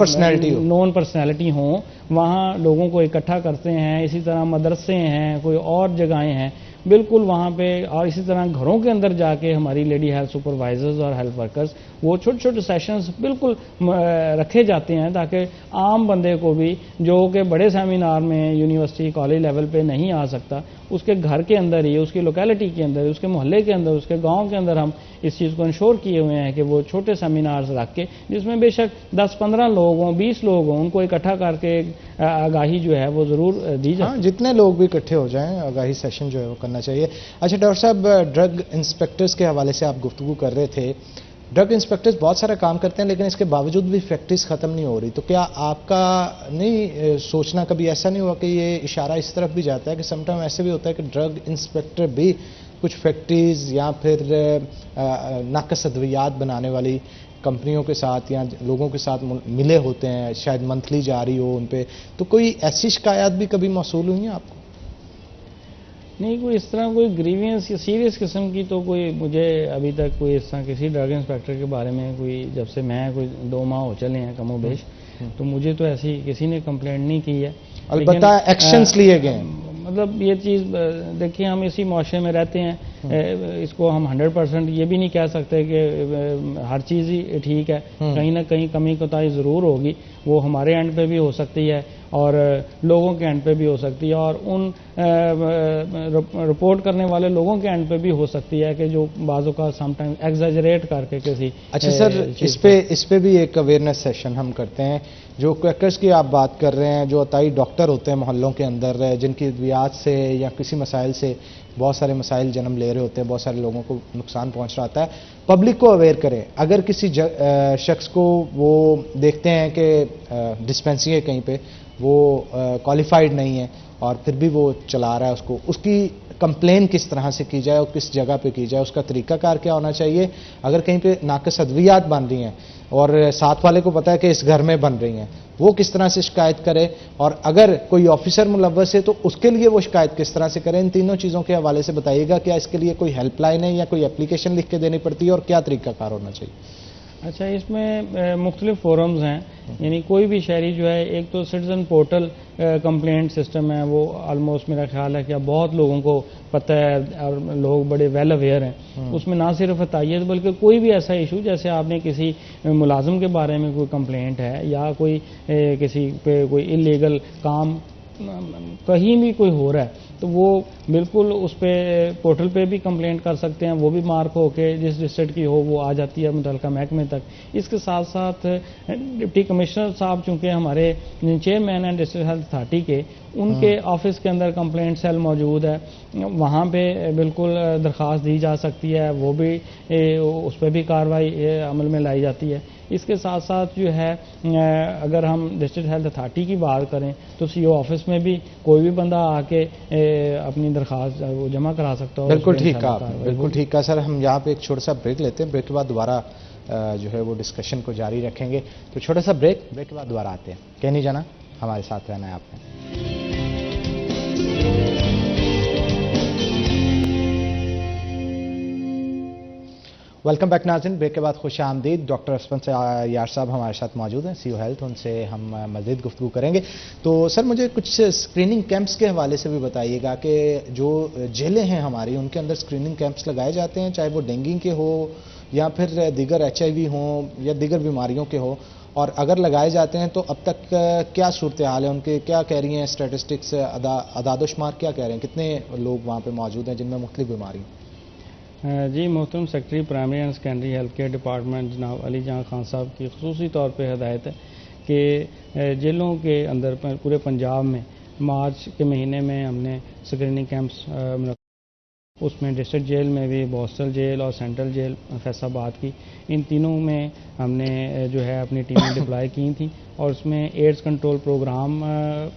پرسنالٹی ہوں، وہاں لوگوں کو اکٹھا کرتے ہیں۔ اسی طرح مدرسے ہیں، کوئی اور جگہیں ہیں، بالکل وہاں پہ، اور اسی طرح گھروں کے اندر جا کے ہماری لیڈی ہیلتھ سپروائزرز اور ہیلتھ ورکرز وہ چھوٹے چھوٹے سیشنز بالکل رکھے جاتے ہیں تاکہ عام بندے کو بھی، جو کہ بڑے سیمینار میں یونیورسٹی کالج لیول پہ نہیں آ سکتا، اس کے گھر کے اندر ہی، اس کی لوکیلٹی کے اندر، اس کے محلے کے اندر، اس کے گاؤں کے اندر ہم اس چیز کو انشور کیے ہوئے ہیں کہ وہ چھوٹے سیمینارز رکھ کے، جس میں بے شک 10-15 لوگ ہوں، 20 لوگ ہوں، ان کو اکٹھا کر کے آگاہی جو ہے وہ ضرور دی جائے۔ جتنے لوگ بھی اکٹھے ہو جائیں، آگاہی سیشن جو ہے وہ کرنا چاہیے۔ اچھا ڈاکٹر صاحب، ڈرگ انسپیکٹرز کے حوالے سے آپ گفتگو کر رہے تھے، ڈرگ انسپیکٹرز بہت سارا کام کرتے ہیں لیکن اس کے باوجود بھی فیکٹریز ختم نہیں ہو رہی، تو کیا آپ کا نہیں سوچنا کبھی ایسا نہیں ہوا کہ یہ اشارہ اس طرف بھی جاتا ہے کہ سم ٹائم ایسے بھی ہوتا ہے کہ ڈرگ انسپیکٹر بھی کچھ فیکٹریز یا پھر ناقص ادویات بنانے والی کمپنیوں کے ساتھ یا لوگوں کے ساتھ ملے ہوتے ہیں، شاید منتھلی جاری ہو ان پہ، تو کوئی ایسی شکایات بھی کبھی موصول ہوئی ہیں آپ کو؟ نہیں، کوئی اس طرح کوئی گریوینس یا سیریس قسم کی تو کوئی مجھے ابھی تک کوئی اس طرح کسی ڈرگ انسپیکٹر کے بارے میں کوئی، جب سے میں کوئی 2 ماہ ہو چلے ہیں کم و بیش، تو مجھے تو ایسی کسی نے کمپلینٹ نہیں کی ہے۔ البتہ ایکشنز لیے گئے ہیں، مطلب یہ چیز دیکھیے، ہم اسی معاشرے میں رہتے ہیں، اس کو ہم 100% یہ بھی نہیں کہہ سکتے کہ ہر چیز ہی ٹھیک ہے، کہیں نہ کہیں کمی کوتاہی ضرور ہوگی، وہ ہمارے اینڈ پہ بھی ہو سکتی ہے اور لوگوں کے اینڈ پہ بھی ہو سکتی ہے، اور ان رپورٹ کرنے والے لوگوں کے اینڈ پہ بھی ہو سکتی ہے کہ جو بعض اوقات سم ٹائم ایگزیجریٹ کر کے کسی۔ اچھا سر، اس پہ بھی ایک اویئرنیس سیشن ہم کرتے ہیں۔ جو کویکرز کی آپ بات کر رہے ہیں، جو عطائی ڈاکٹر ہوتے ہیں محلوں کے اندر، جن کی ادویات سے یا کسی مسائل سے بہت سارے مسائل جنم لے رہے ہوتے ہیں، بہت سارے لوگوں کو نقصان پہنچ رہا ہوتا ہے، پبلک کو اویئر کریں۔ اگر کسی شخص کو وہ دیکھتے ہیں کہ ڈسپینسری ہے کہیں پہ، وہ کوالیفائڈ نہیں ہے اور پھر بھی وہ چلا رہا ہے اس کو، اس کی کمپلین کس طرح سے کی جائے اور کس جگہ پہ کی جائے، اس کا طریقہ کار کیا ہونا چاہیے؟ اگر کہیں پہ ناقص ادویات بن رہی ہیں اور ساتھ والے کو پتہ ہے کہ اس گھر میں بن رہی ہیں، وہ کس طرح سے شکایت کرے، اور اگر کوئی آفیسر ملوث ہے تو اس کے لیے وہ شکایت کس طرح سے کرے؟ ان تینوں چیزوں کے حوالے سے بتائیے گا، کیا اس کے لیے کوئی ہیلپ لائن ہے یا کوئی اپلیکیشن لکھ کے دینی پڑتی ہے اور کیا طریقہ کار ہونا چاہیے؟ اچھا، اس میں مختلف فورمز ہیں، یعنی کوئی بھی شہری جو ہے، ایک تو سٹیزن پورٹل کمپلینٹ سسٹم ہے، وہ آلموسٹ میرا خیال ہے کہ اب بہت لوگوں کو پتہ ہے اور لوگ بڑے ویل اویئر ہیں۔ اس میں نہ صرف عطیت بلکہ کوئی بھی ایسا ایشو، جیسے آپ نے کسی ملازم کے بارے میں کوئی کمپلینٹ ہے یا کوئی کسی پہ کوئی انلیگل کام کہیں بھی کوئی ہو رہا ہے، تو وہ بالکل اس پہ پورٹل پہ بھی کمپلینٹ کر سکتے ہیں، وہ بھی مارک ہو کے جس ڈسٹرکٹ کی ہو وہ آ جاتی ہے متعلقہ محکمے تک۔ اس کے ساتھ ساتھ ڈپٹی کمشنر صاحب چونکہ ہمارے چیئرمین ہیں ڈسٹرکٹ ہیلتھ اتھارٹی کے، ان کے آفس کے اندر کمپلینٹ سیل موجود ہے، وہاں پہ بالکل درخواست دی جا سکتی ہے، وہ بھی اس پہ بھی کارروائی عمل میں لائی جاتی ہے۔ اس کے ساتھ ساتھ جو ہے، اگر ہم ڈسٹرکٹ ہیلتھ اتھارٹی کی بات کریں تو CO آفس میں بھی کوئی بھی بندہ آ کے اپنی درخواست وہ جمع کرا سکتا ہو۔ بالکل ٹھیک ہے، بالکل ٹھیک ہے سر۔ ہم یہاں پہ ایک چھوٹا سا بریک لیتے ہیں، بریک کے بعد دوبارہ جو ہے وہ ڈسکشن کو جاری رکھیں گے۔ تو چھوٹا سا بریک کے بعد دوبارہ آتے ہیں، کہیں نہیں جانا، ہمارے ساتھ رہنا ہے آپ نے۔ ویلکم بیک ناظرین، بریک کے بعد خوش آمدید۔ ڈاکٹر اسپن یار صاحب ہمارے ساتھ موجود ہیں، CO ہیلتھ، ان سے ہم مزید گفتگو کریں گے۔ تو سر مجھے کچھ اسکریننگ کیمپس کے حوالے سے بھی بتائیے گا کہ جو جیلیں ہیں ہماری، ان کے اندر اسکریننگ کیمپس لگائے جاتے ہیں، چاہے وہ ڈینگی کے ہو یا پھر دیگر HIV ہوں یا دیگر بیماریوں کے ہو، اور اگر لگائے جاتے ہیں تو اب تک کیا صورتحال ہے ان کے؟ کیا کہہ رہی ہیں اسٹیٹسٹکس، اعداد و شمار کیا کہہ رہے ہیں؟ کتنے لوگ وہاں پہ موجود ہیں جن میں مختلف بیماری ہیں؟ جی محترم secretary primary and secondary health care department جناب علی جہاں خان صاحب کی خصوصی طور پہ ہدایت ہے کہ جیلوں کے اندر پورے پنجاب میں مارچ کے مہینے میں ہم نے اسکریننگ کیمپس اس میں ڈسٹرکٹ جیل میں بھی، بوسٹل جیل اور سینٹرل جیل فیصل آباد کی، ان تینوں میں ہم نے جو ہے اپنی ٹیمیں ڈپلائی کی تھیں، اور اس میں ایڈز کنٹرول پروگرام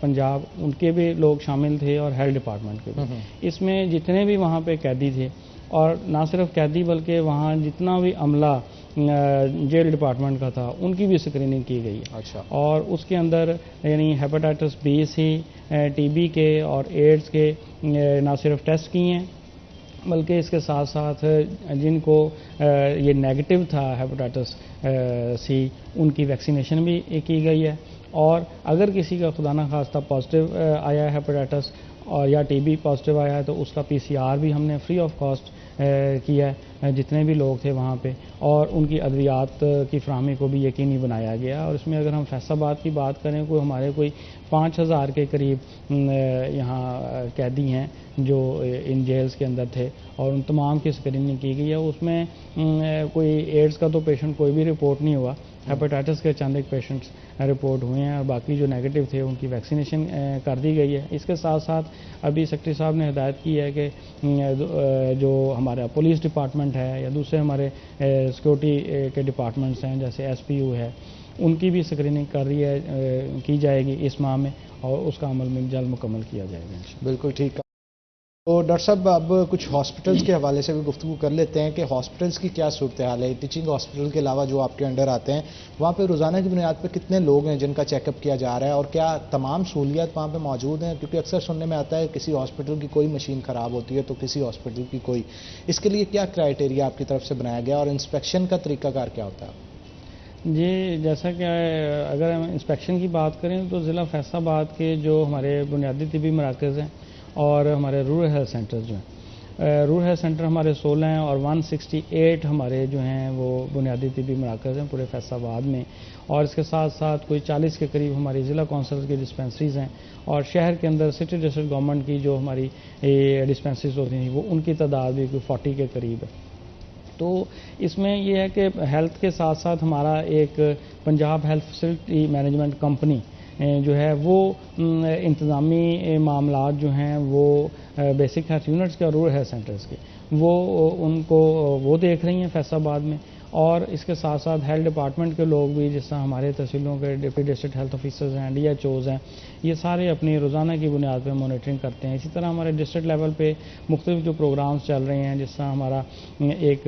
پنجاب ان کے بھی لوگ شامل تھے اور ہیلتھ ڈپارٹمنٹ کے بھی۔ اس میں جتنے بھی وہاں پہ قیدی تھے، اور نہ صرف قیدی بلکہ وہاں جتنا بھی عملہ جیل ڈپارٹمنٹ کا تھا ان کی بھی اسکریننگ کی گئی ہے۔ اچھا۔ اور اس کے اندر یعنی hepatitis B C, TB کے اور ایڈز کے نہ صرف ٹیسٹ کیے ہیں بلکہ اس کے ساتھ ساتھ جن کو یہ نیگیٹو تھا ہیپاٹائٹس سی، ان کی ویکسینیشن بھی کی گئی ہے، اور اگر کسی کا خدا نخواستہ پازیٹیو آیا ہے ہیپاٹائٹس اور یا ٹی بی پازیٹیو آیا ہے تو اس کا پی سی آر بھی ہم نے فری آف کاسٹ کیا ہے جتنے بھی لوگ تھے وہاں پہ، اور ان کی ادویات کی فراہمی کو بھی یقینی بنایا گیا۔ اور اس میں اگر ہم فیصل آباد کی بات کریں، ہمارے کوئی 5000 کے قریب یہاں قیدی ہیں جو ان جیلز کے اندر تھے، اور ان تمام کی اسکریننگ کی گئی ہے۔ اس میں کوئی ایڈز کا تو پیشنٹ کوئی بھی رپورٹ نہیں ہوا، ہیپاٹائٹس کے چند ایک پیشنٹس رپورٹ ہوئے ہیں، اور باقی جو نیگیٹو تھے ان کی ویکسینیشن کر دی گئی ہے۔ اس کے ساتھ ساتھ ابھی سیکرٹری صاحب نے ہدایت کی ہے کہ جو ہمارا پولیس ڈپارٹمنٹ ہے یا دوسرے ہمارے سیکورٹی کے ڈپارٹمنٹس ہیں جیسے ایس پی یو ہے، ان کی بھی اسکریننگ کی جائے گی اس ماہ میں، اور اس کا عمل میں جلد مکمل کیا جائے گا۔ بالکل ٹھیک ہے۔ تو ڈاکٹر صاحب اب کچھ ہاسپٹلس کے حوالے سے بھی گفتگو کر لیتے ہیں کہ ہاسپٹلس کی کیا صورتحال ہے؟ ٹیچنگ ہاسپٹل کے علاوہ جو آپ کے انڈر آتے ہیں وہاں پہ روزانہ کی بنیاد پہ کتنے لوگ ہیں جن کا چیک اپ کیا جا رہا ہے، اور کیا تمام سہولیات وہاں پہ موجود ہیں؟ کیونکہ اکثر سننے میں آتا ہے کسی ہاسپٹل کی کوئی مشین خراب ہوتی ہے تو کسی ہاسپٹل کی کوئی، اس کے لیے کیا کرائیٹیریا آپ کی طرف سے بنایا گیا اور انسپیکشن کا طریقہ کار کیا ہوتا ہے؟ جی جیسا کہ اگر ہم انسپیکشن کی بات کریں تو ضلع فیصل آباد کے جو ہمارے بنیادی طبی مراکز ہیں اور ہمارے رورل ہیلتھ سینٹرز جو ہیں، رورل ہیلتھ سینٹر ہمارے 16 ہیں اور 168 ہمارے جو ہیں وہ بنیادی طبی مراکز ہیں پورے فیصل آباد میں، اور اس کے ساتھ ساتھ کوئی 40 کے قریب ہماری ضلع کونسل کی ڈسپینسریز ہیں، اور شہر کے اندر سٹی ڈسٹرکٹ گورنمنٹ کی جو ہماری ڈسپینسریز ہوتی ہیں وہ ان کی تعداد بھی کوئی 40 کے قریب ہے۔ تو اس میں یہ ہے کہ ہیلتھ کے ساتھ ساتھ ہمارا ایک Punjab health facility management company جو ہے وہ انتظامی معاملات جو ہیں وہ بیسک ہیلتھ یونٹس کے اور رورل ہیلتھ سینٹرز کے وہ ان کو وہ دیکھ رہی ہیں فیصل آباد میں، اور اس کے ساتھ ساتھ ہیلتھ ڈپارٹمنٹ کے لوگ بھی جس طرح ہمارے تحصیلوں کے ڈپٹی ڈسٹرکٹ ہیلتھ آفیسرز ہیں، ڈی ایچ اوز ہیں، یہ سارے اپنی روزانہ کی بنیاد پہ مانیٹرنگ کرتے ہیں۔ اسی طرح ہمارے ڈسٹرکٹ لیول پہ مختلف جو پروگرامز چل رہے ہیں، جس طرح ہمارا ایک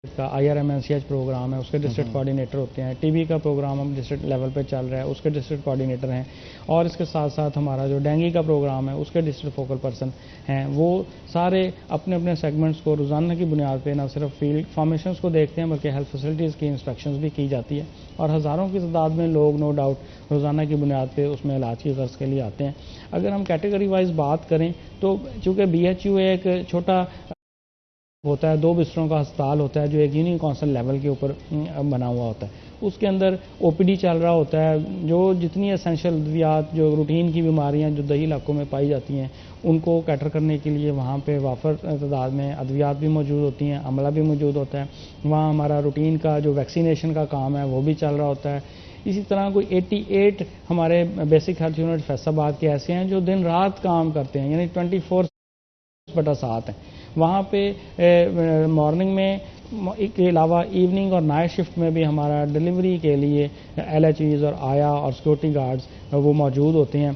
کا IRMNCH پروگرام ہے، اس کے ڈسٹرکٹ کوآرڈینیٹر ہوتے ہیں، ٹی بی کا پروگرام ہم ڈسٹرکٹ لیول پہ چل رہا ہے، اس کے ڈسٹرکٹ کوآرڈینیٹر ہیں، اور اس کے ساتھ ساتھ ہمارا جو ڈینگی کا پروگرام ہے اس کے ڈسٹرکٹ فوکل پرسن ہیں، وہ سارے اپنے اپنے سیگمنٹس کو روزانہ کی بنیاد پہ نہ صرف فیلڈ فارمیشنز کو دیکھتے ہیں بلکہ ہیلتھ فیسلٹیز کی انسپیکشنز بھی کی جاتی ہے، اور ہزاروں کی تعداد میں لوگ نو ڈاؤٹ روزانہ کی بنیاد پہ اس میں علاج کی غرض کے لیے آتے ہیں۔ اگر ہم کیٹیگری وائز بات کریں تو چونکہ BHU ایک چھوٹا ہوتا ہے، 2 بستروں کا ہسپتال ہوتا ہے جو ایک یونین کونسل لیول کے اوپر بنا ہوا ہوتا ہے، اس کے اندر OPD چل رہا ہوتا ہے، جو جتنی اسینشل ادویات جو روٹین کی بیماریاں جو دیہی علاقوں میں پائی جاتی ہیں ان کو کیٹر کرنے کے لیے وہاں پہ وافر تعداد میں ادویات بھی موجود ہوتی ہیں، عملہ بھی موجود ہوتا ہے، وہاں ہمارا روٹین کا جو ویکسینیشن کا کام ہے وہ بھی چل رہا ہوتا ہے۔ اسی طرح کوئی 88 ہمارے بیسک ہیلتھ یونٹ فیصل آباد کے ایسے ہیں جو دن رات کام کرتے ہیں، یعنی 24/7 ہیں، وہاں پہ مارننگ میں کے علاوہ ایوننگ اور نائٹ شفٹ میں بھی ہمارا ڈلیوری کے لیے LHEs اور آیا اور سیکورٹی گارڈز وہ موجود ہوتے ہیں،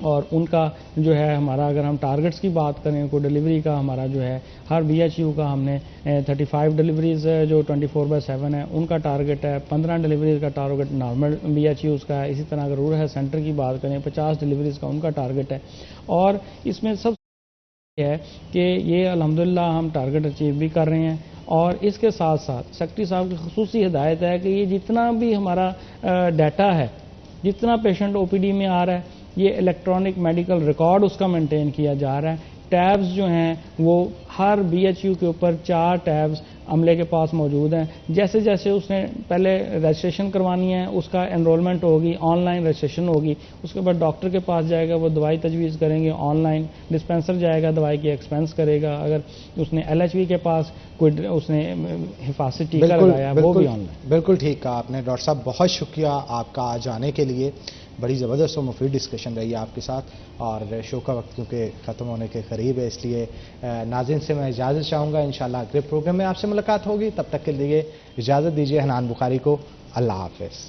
اور ان کا جو ہے ہمارا اگر ہم ٹارگٹس کی بات کریں کو ڈلیوری کا ہمارا جو ہے ہر BHU کا ہم نے 35 ڈلیوریز جو 24/7 ہیں ان کا ٹارگٹ ہے، 15 ڈلیوریز کا ٹارگٹ نارمل BHUs کا ہے۔ اسی طرح اگر رورل ہیلتھ سینٹر کی بات کریں 50 ڈلیوریز کا ان کا ٹارگٹ ہے، اور اس میں سب ہے کہ یہ الحمدللہ ہم ٹارگٹ اچیو بھی کر رہے ہیں، اور اس کے ساتھ ساتھ سیکرٹری صاحب کی خصوصی ہدایت ہے کہ یہ جتنا بھی ہمارا ڈیٹا ہے، جتنا پیشنٹ OPD میں آ رہا ہے، یہ الیکٹرانک میڈیکل ریکارڈ اس کا مینٹین کیا جا رہا ہے۔ ٹیبز جو ہیں وہ ہر BHU کے اوپر 4 ٹیبز عملے کے پاس موجود ہیں. جیسے جیسے اس نے پہلے رجسٹریشن کروانی ہے, اس کا انرولمنٹ ہوگی, آن لائن رجسٹریشن ہوگی, اس کے بعد ڈاکٹر کے پاس جائے گا, وہ دوائی تجویز کریں گے آن لائن, ڈسپینسر جائے گا, دوائی کی ایکسپینس کرے گا, اگر اس نے LHV کے پاس کوئی اس نے حفاظتی ٹیکہ لگایا وہ بھی آن لائن. بالکل ٹھیک کہا آپ نے ڈاکٹر صاحب, بہت شکریہ آپ کا آج آنے کے لیے. بڑی زبردست و مفید ڈسکشن رہی ہے آپ کے ساتھ, اور شو کا وقت کیونکہ ختم ہونے کے قریب ہے, اس لیے ناظرین سے میں اجازت چاہوں گا. انشاءاللہ اگلے پروگرام میں آپ سے ملاقات ہوگی, تب تک کے لیے اجازت دیجیے حنان بخاری کو. اللہ حافظ.